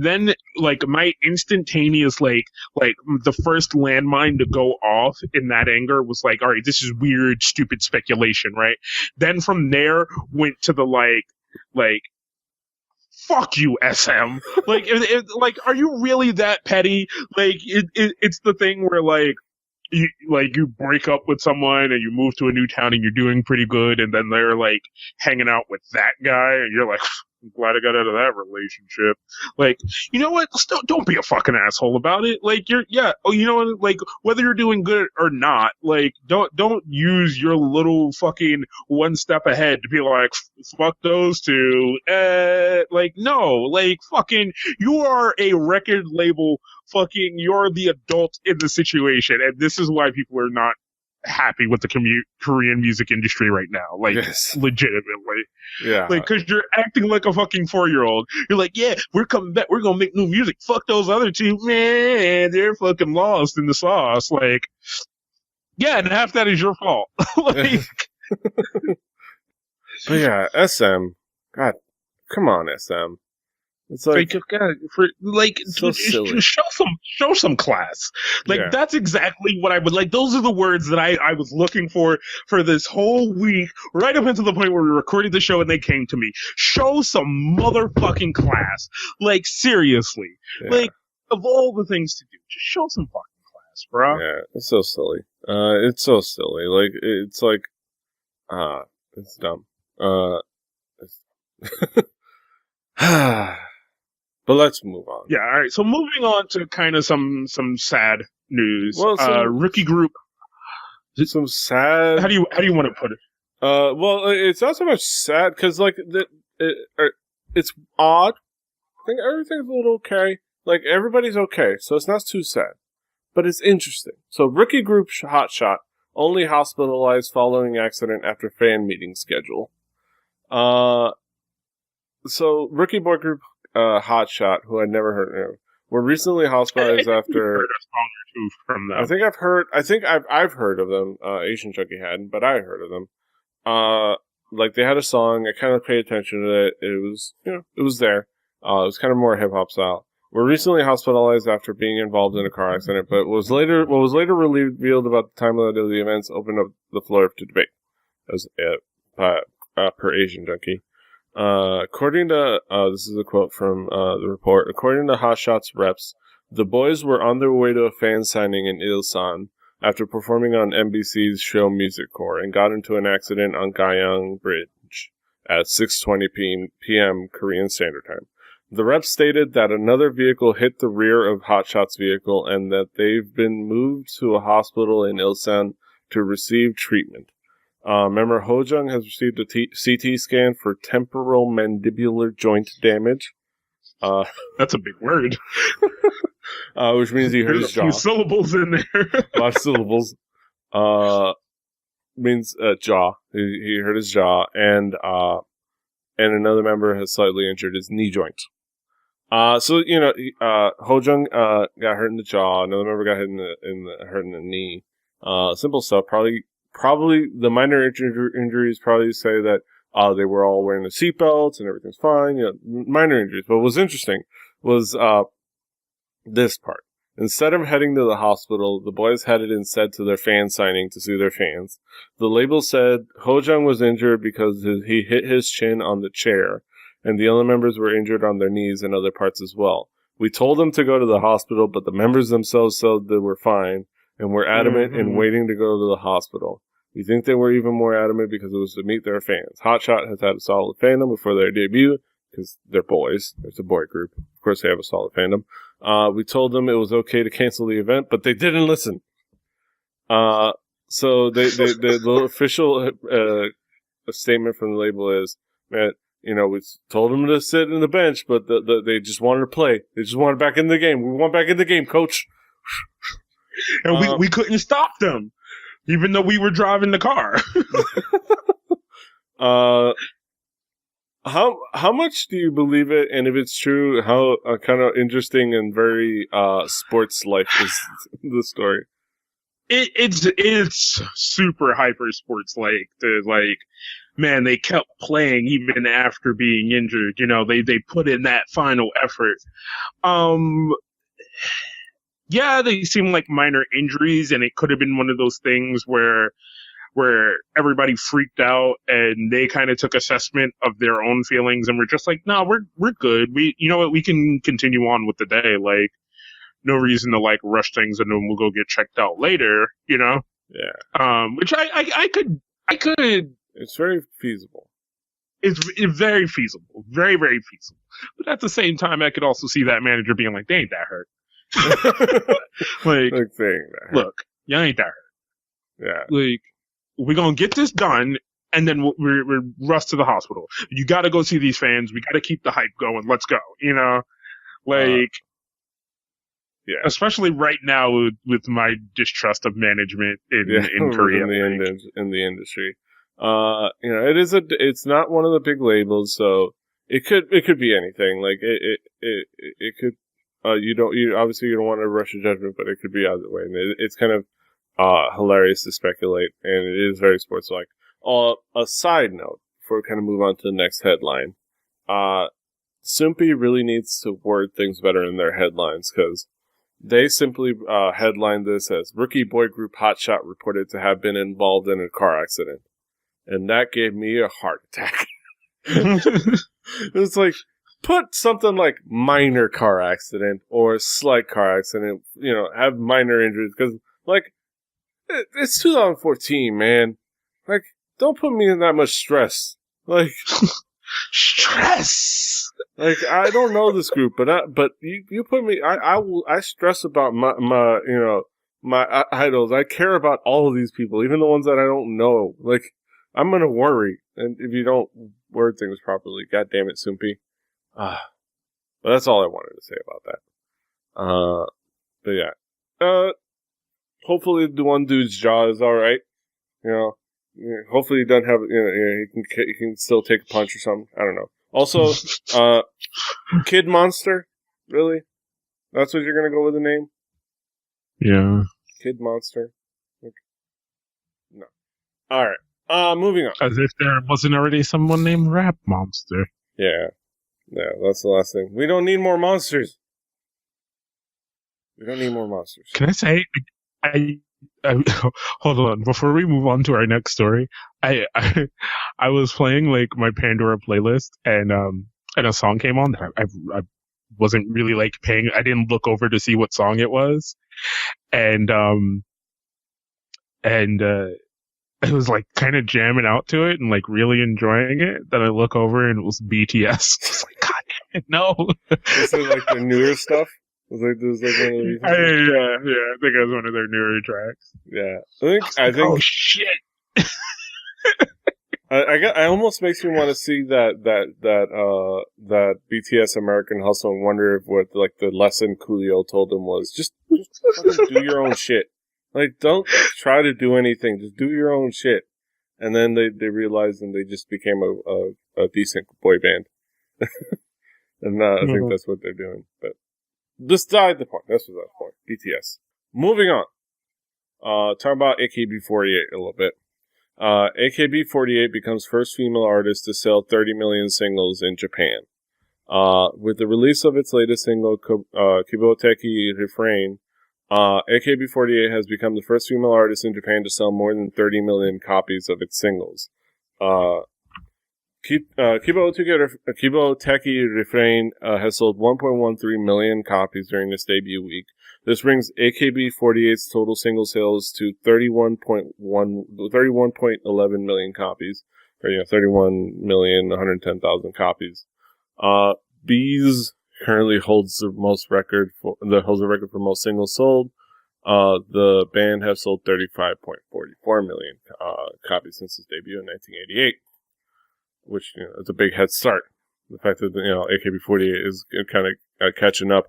then like my instantaneous like the first landmine to go off in that anger was like, all right, this is weird, stupid speculation, right? Then from there went to the like fuck you, SM. Like, are you really that petty? Like, it's the thing where you break up with someone and you move to a new town and you're doing pretty good, and then they're like hanging out with that guy, and you're like, I'm glad I got out of that relationship. Like, you know what? Don't be a fucking asshole about it. Like, you know what? Like, whether you're doing good or not, like, don't use your little fucking one step ahead to be like, fuck those two. Like, no, like, fucking, you are a record label. Fucking, you're the adult in the situation, and this is why people are not happy with the Korean music industry right now. Like, Yes. legitimately. Yeah. Like, cause you're acting like a fucking 4-year-old. You're like, yeah, we're coming back. We're gonna make new music. Fuck those other two. Man, they're fucking lost in the sauce. Like, yeah, and half that is your fault. Like, But yeah, SM. God, come on, SM. It's like, God, so silly. show some class. Like, Yeah. that's exactly what I would like. Those are the words that I was looking for this whole week, right up until the point where we recorded the show and they came to me. Show some motherfucking class. Like, seriously. Yeah. Like, of all the things to do, just show some fucking class, bro. Yeah, it's so silly. It's so silly. Like, it's like, it's dumb. But let's move on. Yeah, alright. So moving on to kind of some sad news. Well, Rookie group. Some sad. How do you want to put it? Well, it's not so much sad because like it's odd. I think everything's a little okay. Like everybody's okay, so it's not too sad. But it's interesting. So rookie group Hotshot only hospitalized following accident after fan meeting schedule. So rookie boy group Hotshot, who I'd never heard of, were recently hospitalized after. Heard a song or two from them. I think I've heard of them. Asian Junkie hadn't, but I heard of them. Like they had a song. I kind of paid attention to it. It was, it was there. It was kind of more hip hop style. Were recently hospitalized after being involved in a car accident, but what was later revealed about the timeline of the events opened up the floor to debate. As per Asian Junkie. According to, this is a quote from, the report. According to Hotshot's reps, the boys were on their way to a fan signing in Ilsan after performing on NBC's show Music Core and got into an accident on Gyeong Bridge at 6:20 p.m. Korean Standard Time. The reps stated that another vehicle hit the rear of Hotshot's vehicle and that they've been moved to a hospital in Ilsan to receive treatment. Member Hojung has received a CT scan for temporal mandibular joint damage. That's a big word. Which means he hurt his jaw. There's a few syllables in there. A lot of syllables. Means jaw. He hurt his jaw, and another member has slightly injured his knee joint. So Hojung got hurt in the jaw. Another member got hit hurt in the knee. Simple stuff. Probably the minor injuries probably say that they were all wearing the seatbelts and everything's fine. Minor injuries. But what was interesting was this part. Instead of heading to the hospital, the boys headed instead to their fan signing to see their fans. The label said Hojung was injured because he hit his chin on the chair, and the other members were injured on their knees and other parts as well. We told them to go to the hospital, but the members themselves said they were fine and were adamant in waiting to go to the hospital. We think they were even more adamant because it was to meet their fans. Hotshot has had a solid fandom before their debut, because they're boys. It's a boy group. Of course they have a solid fandom. We told them it was okay to cancel the event, but they didn't listen. So the official a statement from the label is, man, we told them to sit in the bench, but they just wanted to play. They just wanted back in the game. We want back in the game, coach. And we couldn't stop them, even though we were driving the car. How much do you believe it? And if it's true, how kind of interesting and very sports life is the story? It's super hyper sports like. Man, they kept playing even after being injured. They put in that final effort. Yeah, they seem like minor injuries, and it could have been one of those things where everybody freaked out and they kind of took assessment of their own feelings and were just like, no, we're good. We can continue on with the day. Like, no reason to like rush things and then we'll go get checked out later, Yeah. Which I could. It's very feasible. It's very feasible. Very, very feasible. But at the same time, I could also see that manager being like, they ain't that hurt. Like saying that. Look, you ain't that hurt. Yeah. Like, we're going to get this done, and then we're rushed to the hospital. You got to go see these fans. We got to keep the hype going. Let's go. Yeah. Especially right now with my distrust of management in Korea. In the industry. It's not one of the big labels, so it could be anything. Like it could. You obviously you don't want to rush a judgment, but it could be either way. And it's kind of hilarious to speculate, and it is very sports-like. A side note, before we kind of move on to the next headline, Soompi really needs to word things better in their headlines, because they simply headlined this as rookie boy group Hotshot reported to have been involved in a car accident. And that gave me a heart attack. It's like, put something like minor car accident or slight car accident, have minor injuries, because, like, it's 2014, man. Like, don't put me in that much stress. Like, stress! Like, I don't know this group, but you put me, I stress about my idols. I care about all of these people, even the ones that I don't know. Like, I'm gonna worry, and if you don't word things properly, god damn it, Soompi. But that's all I wanted to say about that. But yeah. Hopefully the one dude's jaw is alright. Hopefully he doesn't have, he can still take a punch or something. I don't know. Also, Kid Monster? Really? That's what you're gonna go with the name? Yeah. Kid Monster? Okay. No. Alright. Moving on. As if there wasn't already someone named Rap Monster. Yeah. Yeah, that's the last thing. We don't need more monsters. We don't need more monsters. Can I say, I hold on, before we move on to our next story, I was playing like my Pandora playlist, and a song came on that I wasn't really like paying. I didn't look over to see what song it was, and I was like kind of jamming out to it and like really enjoying it. Then I look over and it was BTS. I was like, God damn it, no! Is it like the newer stuff? Was like one of the yeah. I think it was one of their newer tracks. Yeah, I think. Oh shit! I almost makes me want to see that BTS American Hustle and wonder if what like the lesson Coolio told them was just fucking do your own shit. Like, don't try to do anything. Just do your own shit. And then they realized and they just became a decent boy band. And I think that's what they're doing. But beside the point. That's what that's point. BTS. Moving on. Talk about AKB48 a little bit. AKB48 becomes first female artist to sell 30 million singles in Japan. With the release of its latest single, Kiboteki Refrain, AKB48 has become the first female artist in Japan to sell more than 30 million copies of its singles. Kiboteki Refrain has sold 1.13 million copies during its debut week. This brings AKB48's total single sales to 31.11 million copies. Or, 31,110,000 copies. Bees currently holds the record for most singles sold. The band has sold 35.44 million copies since its debut in 1988. which is a big head start. The fact that AKB48 is kind of catching up,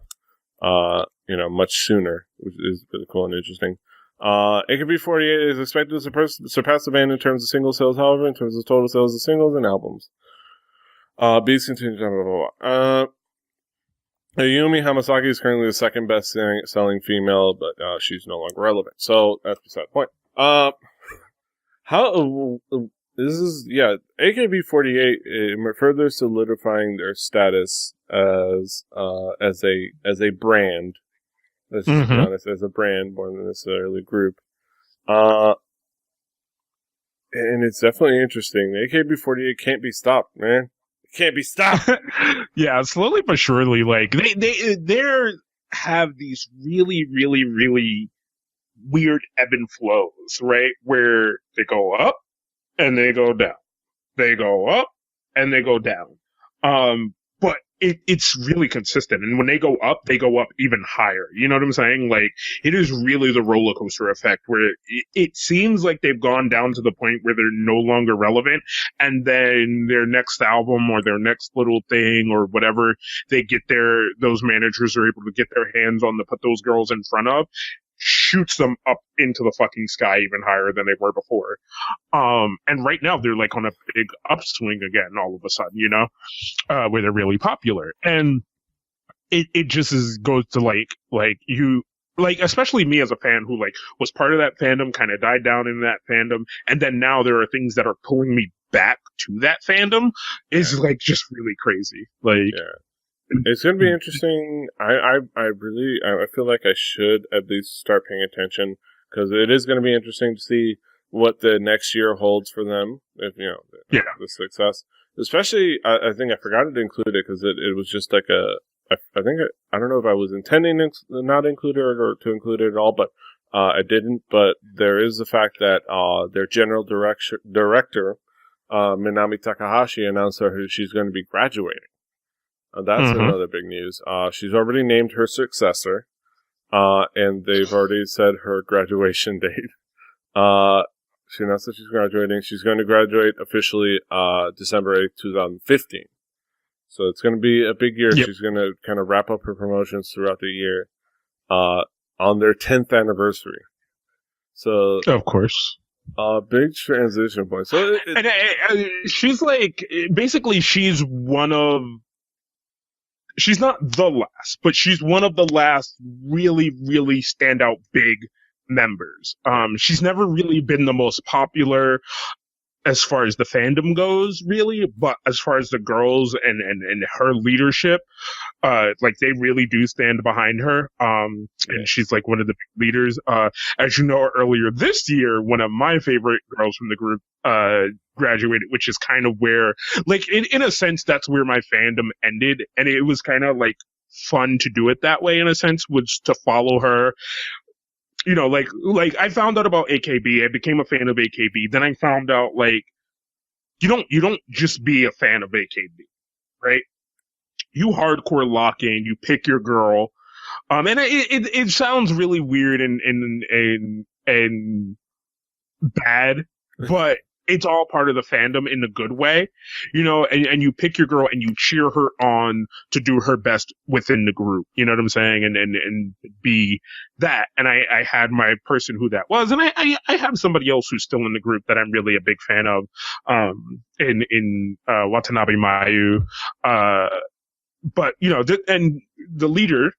much sooner, which is really cool and interesting. AKB48 is expected to surpass the band in terms of single sales. However, in terms of total sales of singles and albums, Beats continues. Blah, blah, blah. Ayumi Hamasaki is currently the second best selling female, but she's no longer relevant. So that's beside the point. AKB48 further solidifying their status as a brand. Let's just be honest, as a brand more than necessarily a group. And it's definitely interesting. The AKB48 can't be stopped, man. It can't be stopped. Yeah, slowly but surely, like they have these really, really, really weird ebb and flows, right? Where they go up and they go down. They go up and they go down. But it's really consistent. And when they go up even higher. You know what I'm saying? Like, it is really the roller coaster effect where it seems like they've gone down to the point where they're no longer relevant. And then their next album or their next little thing or whatever, those managers are able to get their hands on to put those girls in front of, shoots them up into the fucking sky even higher than they were before. And right now they're like on a big upswing again all of a sudden, where they're really popular. And it just goes to like, especially me as a fan who like was part of that fandom, kind of died down in that fandom. And then now there are things that are pulling me back to that fandom is like just really crazy. Like, it's going to be interesting. I feel like I should at least start paying attention because it is going to be interesting to see what the next year holds for them. If the success, especially, I think I forgot to include it because it was just like I don't know if I was intending to not include it or to include it at all, but I didn't. But there is the fact that their general director, Minami Takahashi, announced that she's going to be graduating. That's another big news. She's already named her successor, and they've already said her graduation date. She announced that she's graduating. She's going to graduate officially December 8th, 2015. So it's going to be a big year. Yep. She's going to kind of wrap up her promotions throughout the year on their 10th anniversary. So, of course. Big transition point. So she's like, basically she's not the last, but she's one of the last really, really standout big members. She's never really been the most popular as far as the fandom goes, really, but as far as the girls and her leadership, like they really do stand behind her. And she's like one of the leaders. As you know, earlier this year, one of my favorite girls from the group, graduated, which is kind of where, like, in a sense, that's where my fandom ended. And it was kind of like fun to do it that way, in a sense, was to follow her. Like I found out about AKB. I became a fan of AKB. Then I found out, like, you don't just be a fan of AKB, right? You hardcore lock in. You pick your girl. And it sounds really weird and bad, but it's all part of the fandom in a good way, and you pick your girl and you cheer her on to do her best within the group. You know what I'm saying? And be that. And I had my person who that was, and I have somebody else who's still in the group that I'm really a big fan of, in Watanabe Mayu. But, and the leader,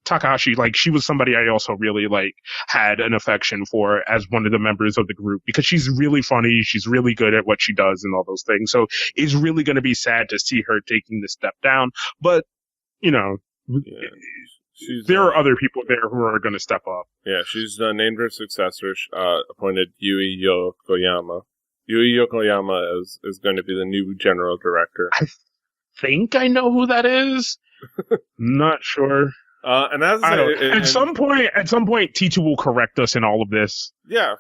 Takahashi, like, she was somebody I also really, like, had an affection for as one of the members of the group because she's really funny. She's really good at what she does and all those things. So it's really going to be sad to see her taking this step down. But, there are other people there who are going to step up. Yeah, she's named her successor, appointed Yui Yokoyama. Yui Yokoyama is going to be the new general director. I think I know who that is. Not sure. And as at some point, T2 will correct us in all of this. Yeah.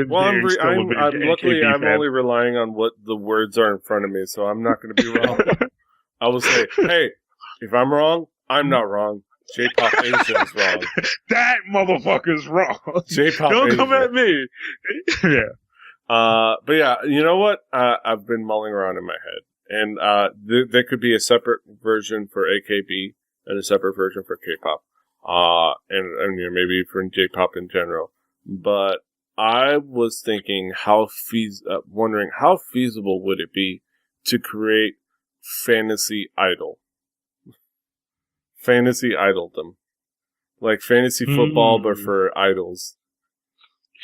Well, I'm only relying on what the words are in front of me, so I'm not going to be wrong. I will say, hey, if I'm wrong, I'm not wrong. J-Pop Asia is wrong. That motherfucker's wrong. J-Pop Don't Asia. come at me. Yeah. But yeah, you know what? I've been mulling around in my head, and there could be a separate version for AKB and a separate version for K-pop, and you know, maybe for J-pop in general. But I was thinking wondering how feasible would it be to create fantasy idoldom, like fantasy football, but for idols.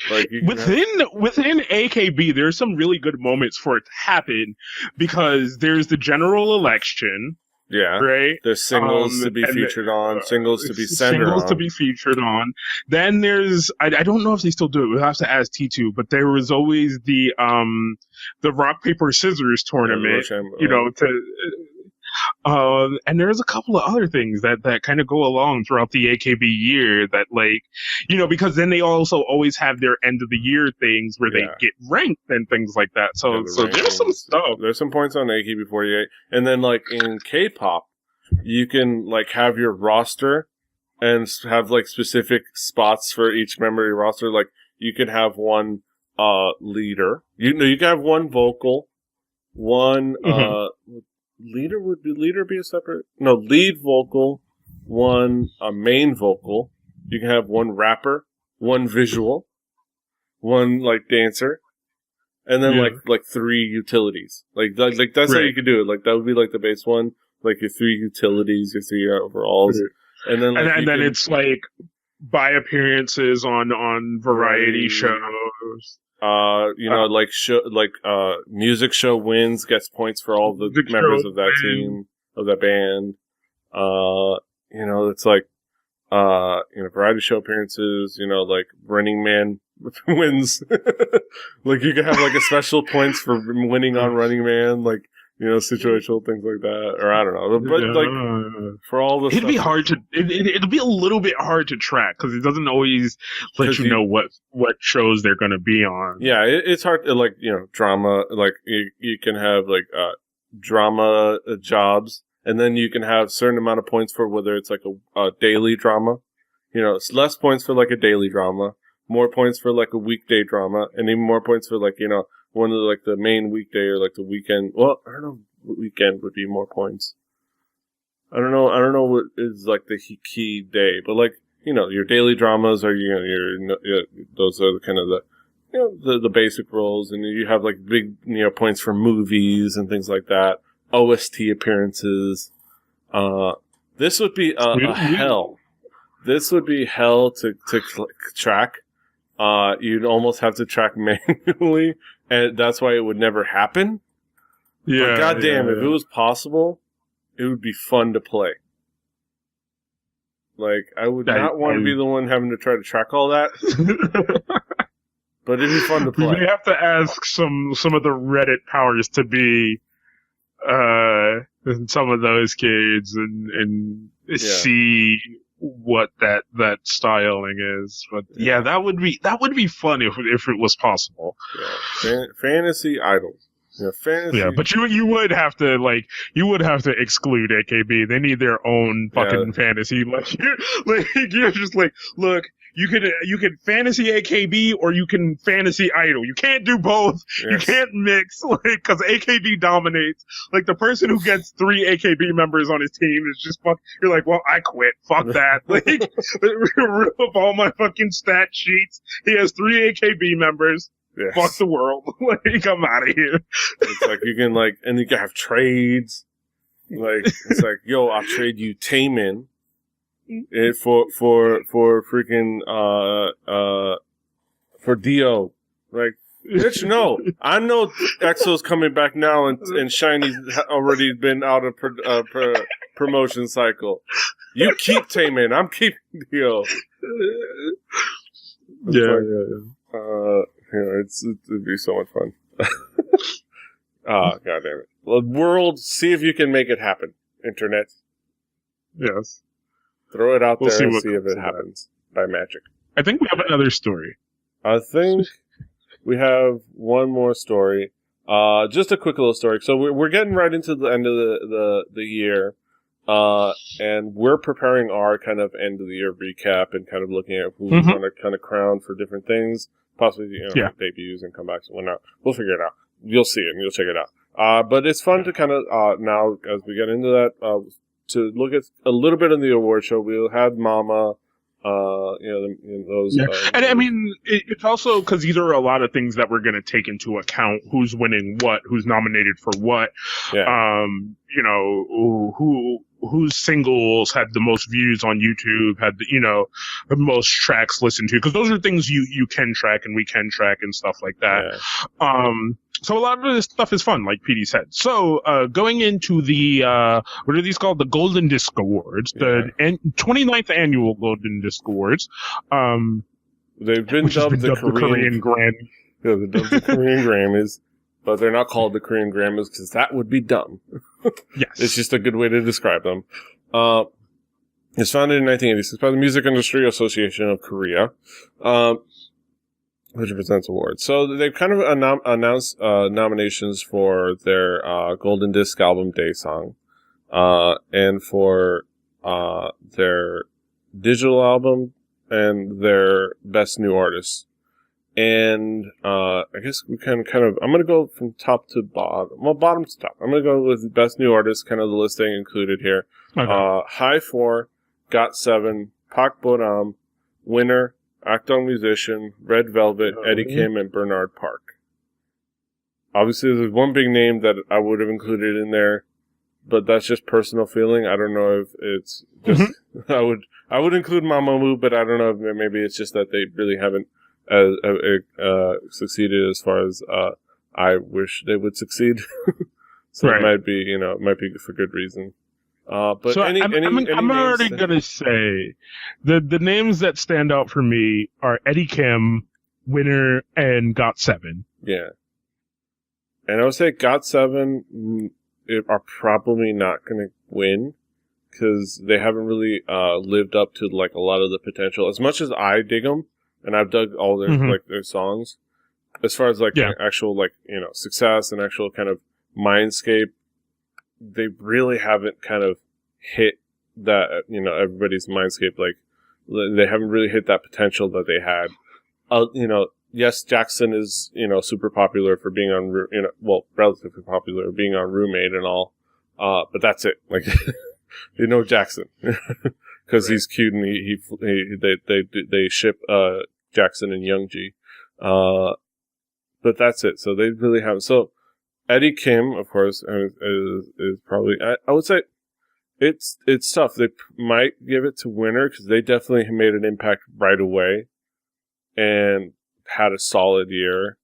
Like within AKB, there's some really good moments for it to happen because there's the general election. Yeah, right. There's singles to be featured on, singles to be centered on. Singles to be featured on. Then there's I don't know if they still do it. We'll have to ask T2. But there was always the rock paper scissors tournament. You know, and there's a couple of other things that kind of go along throughout the AKB year that, like, you know, because then they also always have their end of the year things where they get ranked and things like that. So there's some stuff. There's some points on AKB48. And then, like, in K-pop, you can, like, have your roster and have, like, specific spots for each member of your roster. Like, you could have one, leader. You can have one vocal, one, leader be a separate? No, lead vocal, one main vocal. You can have one rapper, one visual, one like dancer, and then like 3 utilities. Like that's how you could do it. Like that would be like the base one. Like your 3 utilities, your 3 overalls, and then it's like by appearances on variety shows. You know, music show wins, gets points for all the members of that team, of that band. You know, it's like, you know, variety show appearances, you know, like Running Man wins. Like you could have like a special points for winning on Running Man, like, you know, situational things like that, or I don't know. But like for all the, it'd be hard to. It'll be a little bit hard to track because it doesn't always let you know what shows they're going to be on. Yeah, it's hard to, like, you know, drama. Like you can have like drama jobs, and then you can have certain amount of points for whether it's like a daily drama. You know, it's less points for like a daily drama, more points for like a weekday drama, and even more points for, like, you know, one of the, like, the main weekday or like the weekend. Well, I don't know what weekend would be more points. I don't know what is like the key day, but, like, you know, your daily dramas are, you know, those are the kind of the, you know, the basic roles, and you have like big, you know, points for movies and things like that. OST appearances. This would be a hell. This would be hell to track. You'd almost have to track manually, and that's why it would never happen. Yeah. But goddamn, if it was possible, it would be fun to play. Like, I would not want to be the one having to try to track all that. But it'd be fun to play. We have to ask some of the Reddit powers to be some of those kids and see what that styling is. But yeah, that would be fun if it was possible. Yeah. Fantasy idols. Yeah, fantasy. Yeah, but you would have to exclude AKB. They need their own fucking fantasy. Like you're just like, look, you can fantasy AKB or you can fantasy idol. You can't do both. Yes. You can't mix, like, because AKB dominates. Like, the person who gets 3 AKB members on his team is just fuck. You're like, well, I quit. Fuck that. Like, rip up all my fucking stat sheets. He has 3 AKB members. Yes. Fuck the world. Like, I'm out of here. It's like you can, like, and you can have trades. Like, it's like, yo, I'll trade you Taemin for freaking for Dio. Like, bitch, no. I know EXO's coming back now, and Shiny's already been out of promotion cycle. You keep Taemin. I'm keeping Dio. It'd be so much fun. God damn it. Well, world, see if you can make it happen. Internet. Yes. Throw it out there and see if it happens by magic. I think we have another story. I think we have one more story. Just a quick little story. So we're getting right into the end of the year. And we're preparing our kind of end of the year recap and kind of looking at who we want to kind of crown for different things, possibly, debuts and comebacks and whatnot. We'll figure it out. You'll see it and you'll check it out. But it's fun to kind of, now as we get into that, to look at a little bit of the award show. We'll have Mama, those. Yeah. And I mean, it's also because these are a lot of things that we're going to take into account. Who's winning what, who's nominated for what, whose singles had the most views on YouTube, had the most tracks listened to, because those are things you can track and we can track and stuff like that. Yeah. So a lot of this stuff is fun, like PD said. So, going into the, what are these called? The Golden Disc Awards, the 29th annual Golden Disc Awards. They've been dubbed the Korean Grammys. Yeah, they're dubbed the Korean Grammys, but they're not called the Korean Grammys because that would be dumb. Yes. It's just a good way to describe them. It's founded in 1986 by the Music Industry Association of Korea. Which presents awards. So they've kind of announced nominations for their Golden Disc Album Day Song, and for their digital album and their Best New Artist. And I guess we can kind of, I'm going to go from top to bottom. Well, bottom to top. I'm going to go with Best New Artist, kind of the listing included here. Okay. High4, Got7, Pak Boram, Winner, Acton Musician, Red Velvet, Eddie Kim, and Bernard Park. Obviously, there's one big name that I would have included in there, but that's just personal feeling. I don't know if it's just I would include Mamamoo, but I don't know if maybe it's just that they really haven't succeeded as far as I wish they would succeed. So It might be for good reason. But so I'm already gonna say the names that stand out for me are Eddie Kim, Winner, and Got7. Yeah, and I would say Got7 are probably not gonna win because they haven't really lived up to like a lot of the potential. As much as I dig them, and I've dug all their their songs, as far as actual success and actual kind of mindscape. They really haven't kind of hit that, everybody's mindscape. Like, they haven't really hit that potential that they had. Yes, Jackson is, super popular for being on, relatively popular being on Roommate and all. But that's it. Like, Jackson. Cause he's cute and they ship, Jackson and Youngji. But that's it. So they really haven't. So, Eddie Kim, of course, is probably, I would say it's tough. They might give it to Winner because they definitely made an impact right away and had a solid year.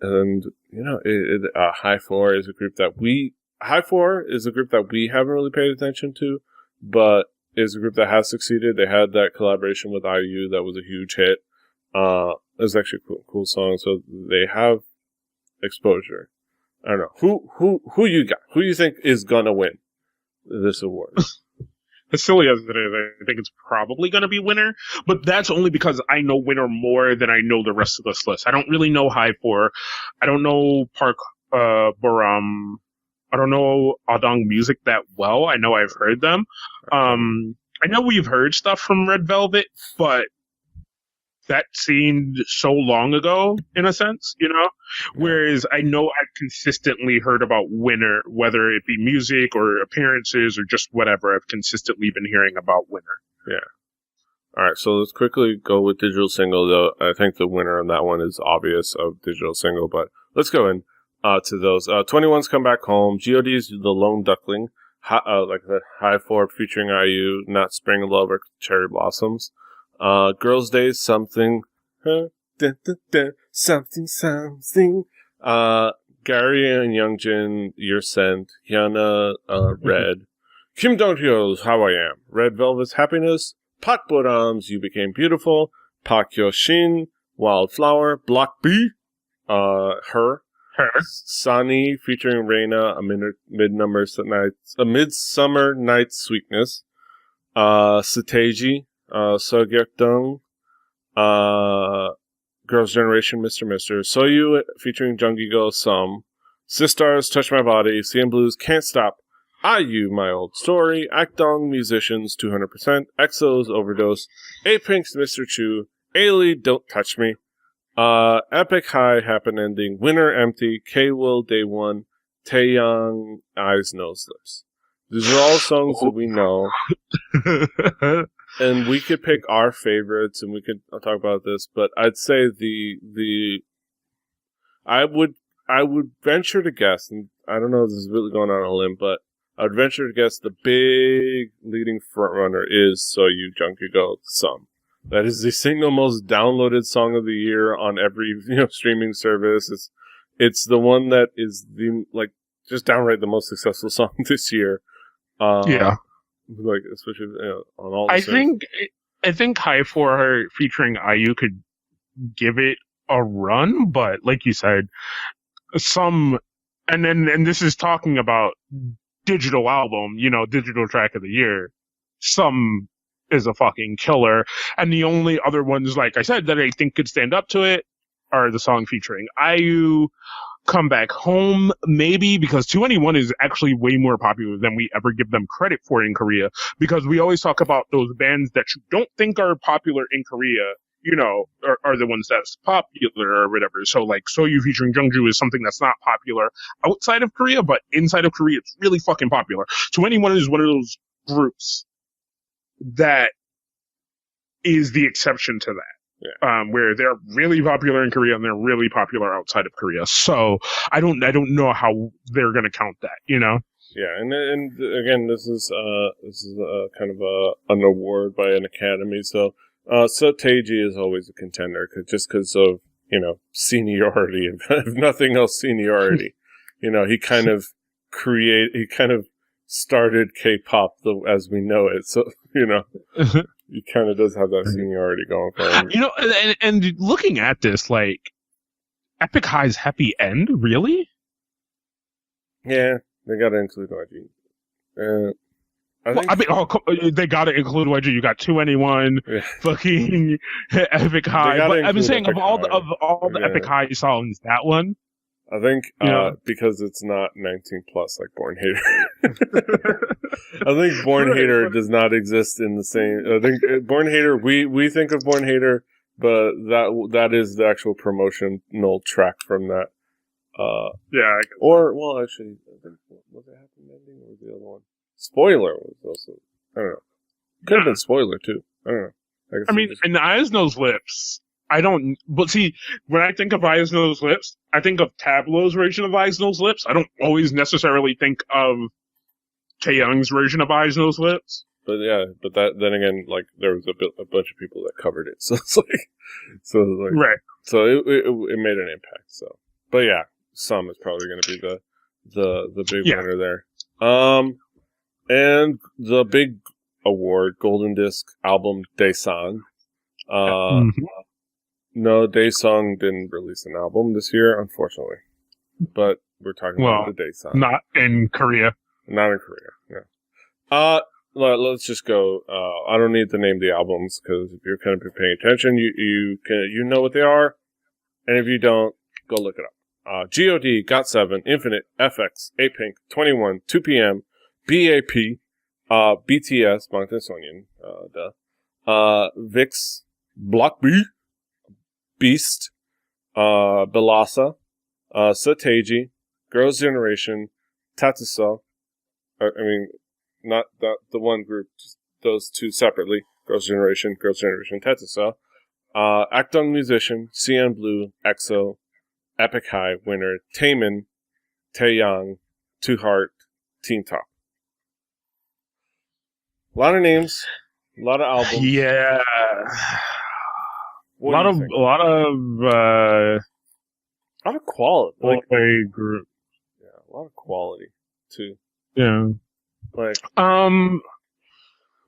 And High4 is a group that we haven't really paid attention to, but is a group that has succeeded. They had that collaboration with IU that was a huge hit. It was actually a cool song. So they have exposure. I don't know. Who you got? Who you think is gonna win this award? As silly as it is, I think it's probably gonna be Winner, but that's only because I know Winner more than I know the rest of this list. I don't really know High4. I don't know Park Boram. I don't know Adong Music that well. I know I've heard them. I know we've heard stuff from Red Velvet, but that seemed so long ago, in a sense, Whereas I know I've consistently heard about Winner, whether it be music or appearances or just whatever. I've consistently been hearing about Winner. Yeah. All right, so let's quickly go with digital single, though. I think the winner on that one is obvious of digital single, but let's go in to those. 21's Come Back Home, GOD's The Lone Duckling, like the High4 featuring IU, Not Spring Love or Cherry Blossoms. Girls' Day, Something, something. Gary and Youngjin, You're Sent, Hyuna, Red. Kim Dong-hyo's How I Am, Red Velvet's Happiness, Pak Boram's You Became Beautiful, Park Hyo-shin, Wildflower, Block B, Her. Sunny featuring Reina, A Midsummer Night's Sweetness, Sateji, Seogyeokdong, Girls' Generation, Mr. Soyu featuring Junggi-go, Some, Sistars, Touch My Body, CN Blues, Can't Stop, IU, My Old Story, Akdong, Musicians, 200%, EXO's Overdose, A-Pink's Mr. Chu, Ailey, Don't Touch Me, Epic High, Happen Ending, Winner, Empty, K-Will, Day One, Taeyang, Eyes, Nose, Lips. These are all songs that we know. And we could pick our favorites, and we could talk about this, but I'd say I would venture to guess, and I don't know if this is really going on a limb, but I would venture to guess the big leading frontrunner is So You Junkie Go Some. That is the single most downloaded song of the year on every streaming service. It's the one that is just downright the most successful song this year. Yeah, especially on all. I think High for her featuring IU could give it a run, but like you said, and this is talking about digital album, digital track of the year. Some is a fucking killer, and the only other ones, like I said, that I think could stand up to it are the song featuring IU, Come Back Home, maybe, because 2NE1 is actually way more popular than we ever give them credit for in Korea, because we always talk about those bands that you don't think are popular in Korea, are the ones that's popular or whatever. So like Soyu featuring Jungju is something that's not popular outside of Korea, but inside of Korea it's really fucking popular. 2NE1 is one of those groups that is the exception to that. Yeah. Where they're really popular in Korea and they're really popular outside of Korea. So I don't know how they're going to count that, Yeah, and again, this is kind of an award by an academy. So Taeji is always a contender just because of seniority, if nothing else, seniority. He kind of started K-pop as we know it. So he kind of does have that seniority going for him. And looking at this, like, Epic High's Happy End, really? Yeah, they got to include YG. They got to include YG. You got 2NE1, fucking Epic High. But I've been saying of all the Epic High songs, that one. I think because it's not 19 plus like Born Hater. I think Born Hater does not exist in the same. I think Born Hater. We think of Born Hater, but that is the actual promotional track from that. Actually, I think was it Happy Ending or was the other one? Spoiler was also. I don't know. Could have been Spoiler too. I don't know. I mean, in Eyes, Nose, Lips. But see, when I think of Eyes, Nose, Lips, I think of Tableau's version of Eyes, Nose, Lips. I don't always necessarily think of Taeyang's version of Eyes, Nose, Lips. But then again, like, there was a bunch of people that covered it. So it's right. So it made an impact. So, but yeah, Some is probably going to be the big winner there. And the big award, Golden Disc album, Daesang. No, Daesung didn't release an album this year, unfortunately. But we're talking about the Daesung. Not in Korea. Not in Korea, yeah. Let's just go. I don't need to name the albums, because if you're kind of paying attention, you know what they are. And if you don't, go look it up. GOD, GOT7, Infinite, FX, A-Pink, 21, 2PM, BAP, BTS, Bangtan Sonyeon, VIX, Block B, Beast, Belasa, Sateji, Girls' Generation, Tatsusa. Not the one group, just those two separately. Girls' Generation, Tatsusa. Akdong Musician, CN Blue, EXO, Epic High, Winner, Taemin, Taeyang, Two Heart, Teen Top. A lot of names, a lot of albums. Yeah. A lot of quality. Group. Yeah, a lot of quality too. Yeah. Like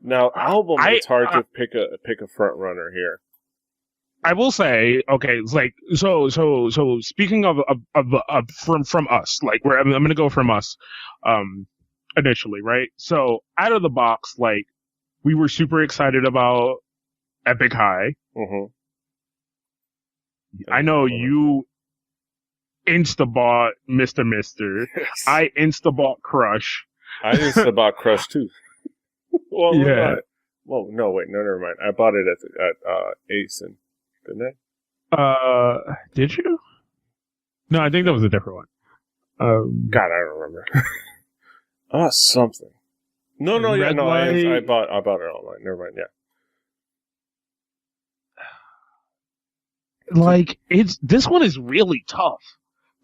now, album. It's hard to pick a front runner here. I will say, okay, it's like so. Speaking of from us, like I'm gonna go from us, initially, right? So out of the box, like we were super excited about Epic High. Mm-hmm. I know you insta-bought Mr. Mister. Yes. I insta-bought Crush. I used to buy Crush too. Well, Yeah. no, wait, no, never mind. I bought it at Ace, didn't Did you? No, I think that was a different one. God, I don't remember. Something. No, yeah, Red no, Light. I bought it online. Never mind, yeah. Like, this one is really tough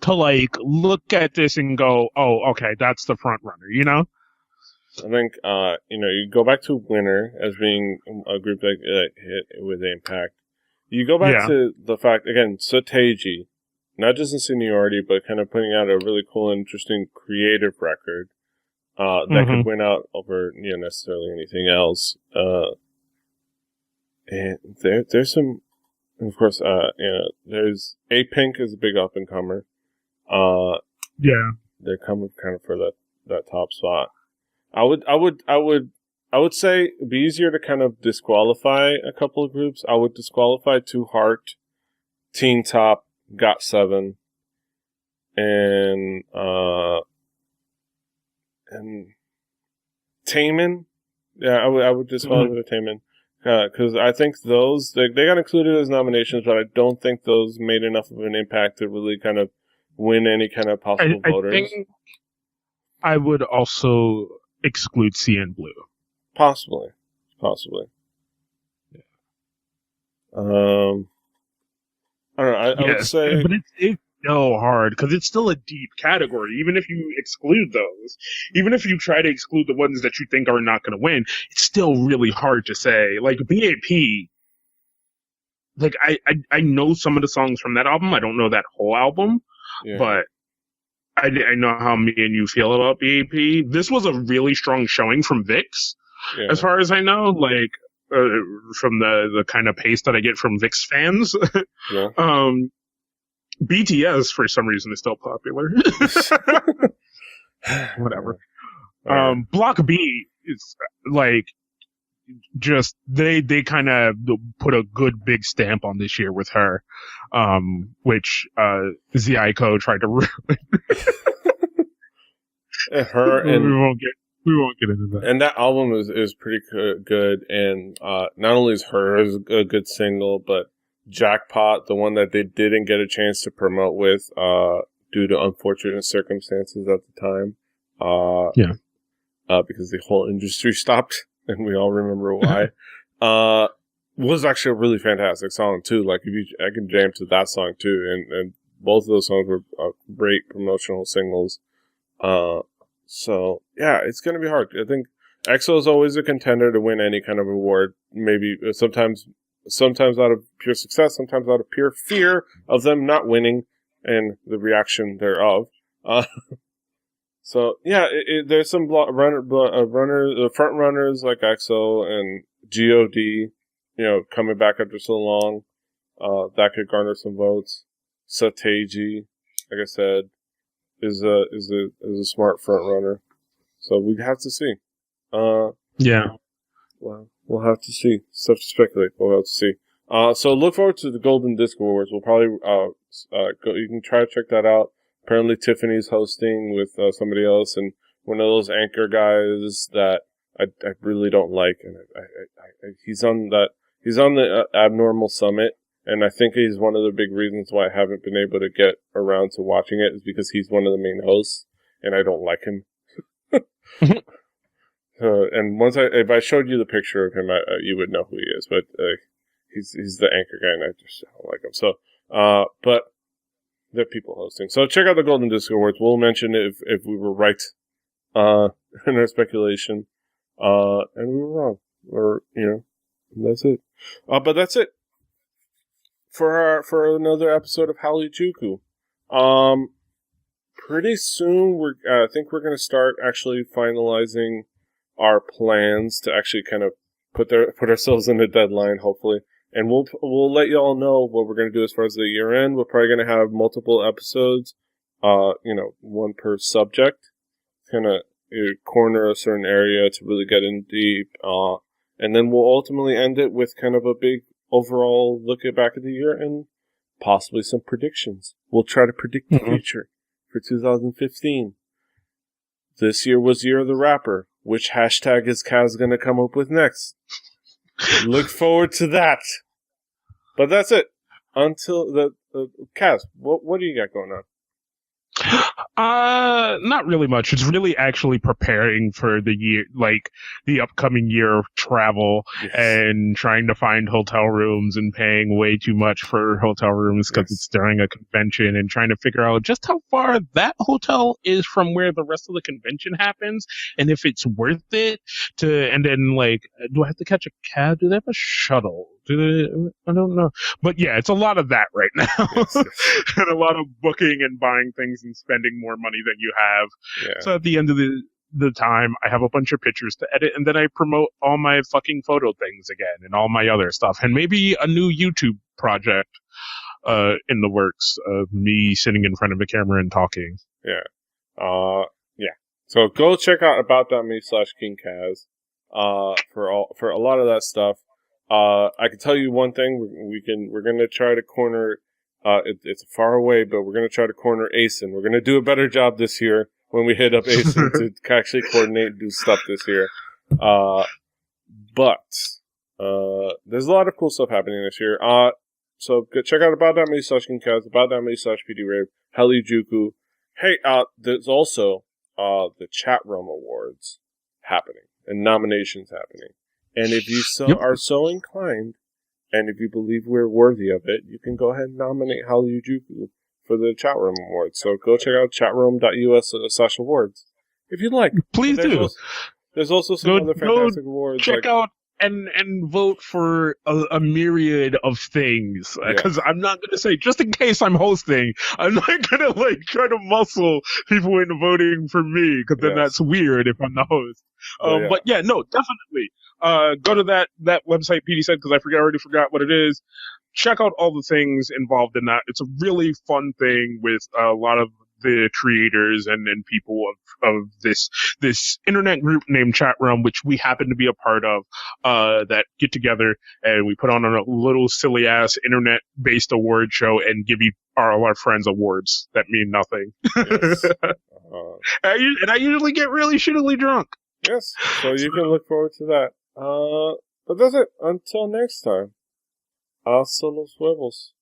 to like look at this and go, oh, okay, that's the front runner, you know? I think, you go back to Winner as being a group that hit with impact. You go back to the fact, again, Soteji, not just in seniority, but kind of putting out a really cool, interesting, creative record that could win out over necessarily anything else. And there's some, of course, there's A-Pink is a big up and comer. They're coming kind of for that top spot. I would say it'd be easier to kind of disqualify a couple of groups. I would disqualify Two Heart, Teen Top, Got7, and Taemin. Yeah, I would disqualify Taemin. Because I think those, they got included as nominations, but I don't think those made enough of an impact to really kind of win any kind of possible voters. I think I would also exclude CN Blue. Possibly. Yeah. I don't know. I would say, but it's so hard because it's still a deep category. Even if you exclude those, even if you try to exclude the ones that you think are not going to win, it's still really hard to say. Like BAP, like I know some of the songs from that album. I don't know that whole album, but I know how me and you feel about BAP. This was a really strong showing from VIX, as far as I know. Like from the kind of pace that I get from VIX fans. BTS for some reason is still popular. Whatever. Block B is like just they kind of put a good big stamp on this year with her, which Zico tried to ruin. Her and we won't get into that. And that album is pretty good, and not only is her is a good single, but Jackpot, the one that they didn't get a chance to promote with due to unfortunate circumstances at the time. Because the whole industry stopped, and we all remember why. Was actually a really fantastic song too. Like I can jam to that song too, and both of those songs were great promotional singles. So yeah, it's gonna be hard. I think EXO is always a contender to win any kind of award. Maybe sometimes out of pure success, sometimes out of pure fear of them not winning and the reaction thereof. So yeah, there's some front runners like EXO and God, coming back after so long. That could garner some votes. Sateji, like I said, is a smart front runner. So we have to see. Well, we'll have to see. Stuff to speculate. We'll have to see. So look forward to the Golden Disc Awards. We'll probably you can try to check that out. Apparently Tiffany's hosting with somebody else, and one of those anchor guys that I really don't like, and he's on the Abnormal Summit, and I think he's one of the big reasons why I haven't been able to get around to watching it is because he's one of the main hosts, and I don't like him. And if I showed you the picture of him, you would know who he is. But he's the anchor guy, and I just don't like him. So, but there are people hosting. So check out the Golden Disc Awards. We'll mention it if we were right in our speculation, and we were wrong, or that's it. But that's it for another episode of Hallyujuku. Pretty soon I think we're going to start actually finalizing our plans to actually kind of put ourselves in a deadline, hopefully. And we'll let y'all know what we're going to do as far as the year end. We're probably going to have multiple episodes, one per subject, kind of corner a certain area to really get in deep. And then we'll ultimately end it with kind of a big overall look back at the year and possibly some predictions. We'll try to predict the future for 2015. This year was Year of the Rapper. Which hashtag is Kaz going to come up with next? Look forward to that. But that's it. Until Kaz, what do you got going on? Not really much. It's really actually preparing for the year, like the upcoming year of travel, and trying to find hotel rooms and paying way too much for hotel rooms because it's during a convention, and trying to figure out just how far that hotel is from where the rest of the convention happens, and if it's worth it to, and then like, do I have to catch a cab? Do they have a shuttle? I don't know. But yeah, it's a lot of that right now. Yes. And a lot of booking and buying things and spending more money than you have. Yeah. So at the end of the time, I have a bunch of pictures to edit, and then I promote all my fucking photo things again and all my other stuff. And maybe a new YouTube project in the works of me sitting in front of a camera and talking. Yeah. Yeah. So go check out about.me/KingKaz for a lot of that stuff. I can tell you one thing. We're going to try to corner, it's far away, but we're going to try to corner Asen. We're going to do a better job this year when we hit up Asen to actually coordinate and do stuff this year. But there's a lot of cool stuff happening this year. So go check out about.me/KingKaz, about.me/PDRave, Hallyujuku. Hey, there's also, the Chat Room Awards happening and nominations happening. And if you are so inclined, and if you believe we're worthy of it, you can go ahead and nominate Hallyujuku for the Chat Room Awards. So go check out chatroom.us/awards if you'd like. Please do. There's also some other fantastic awards. Check out and vote for a myriad of things. Because I'm not going to say, just in case I'm hosting, I'm not going to like try to muscle people into voting for me, because then that's weird if I'm the host. But yeah, no, definitely. Go to that website PD said, because I already forgot what it is. Check out all the things involved in that. It's a really fun thing with a lot of the creators and people of this internet group named Chat Room, which we happen to be a part of, that get together and we put on a little silly ass internet based award show and give all our friends awards that mean nothing. Yes. And I usually get really shittily drunk. Yes, so you can look forward to that. But that's it. Until next time. Hasta los huevos.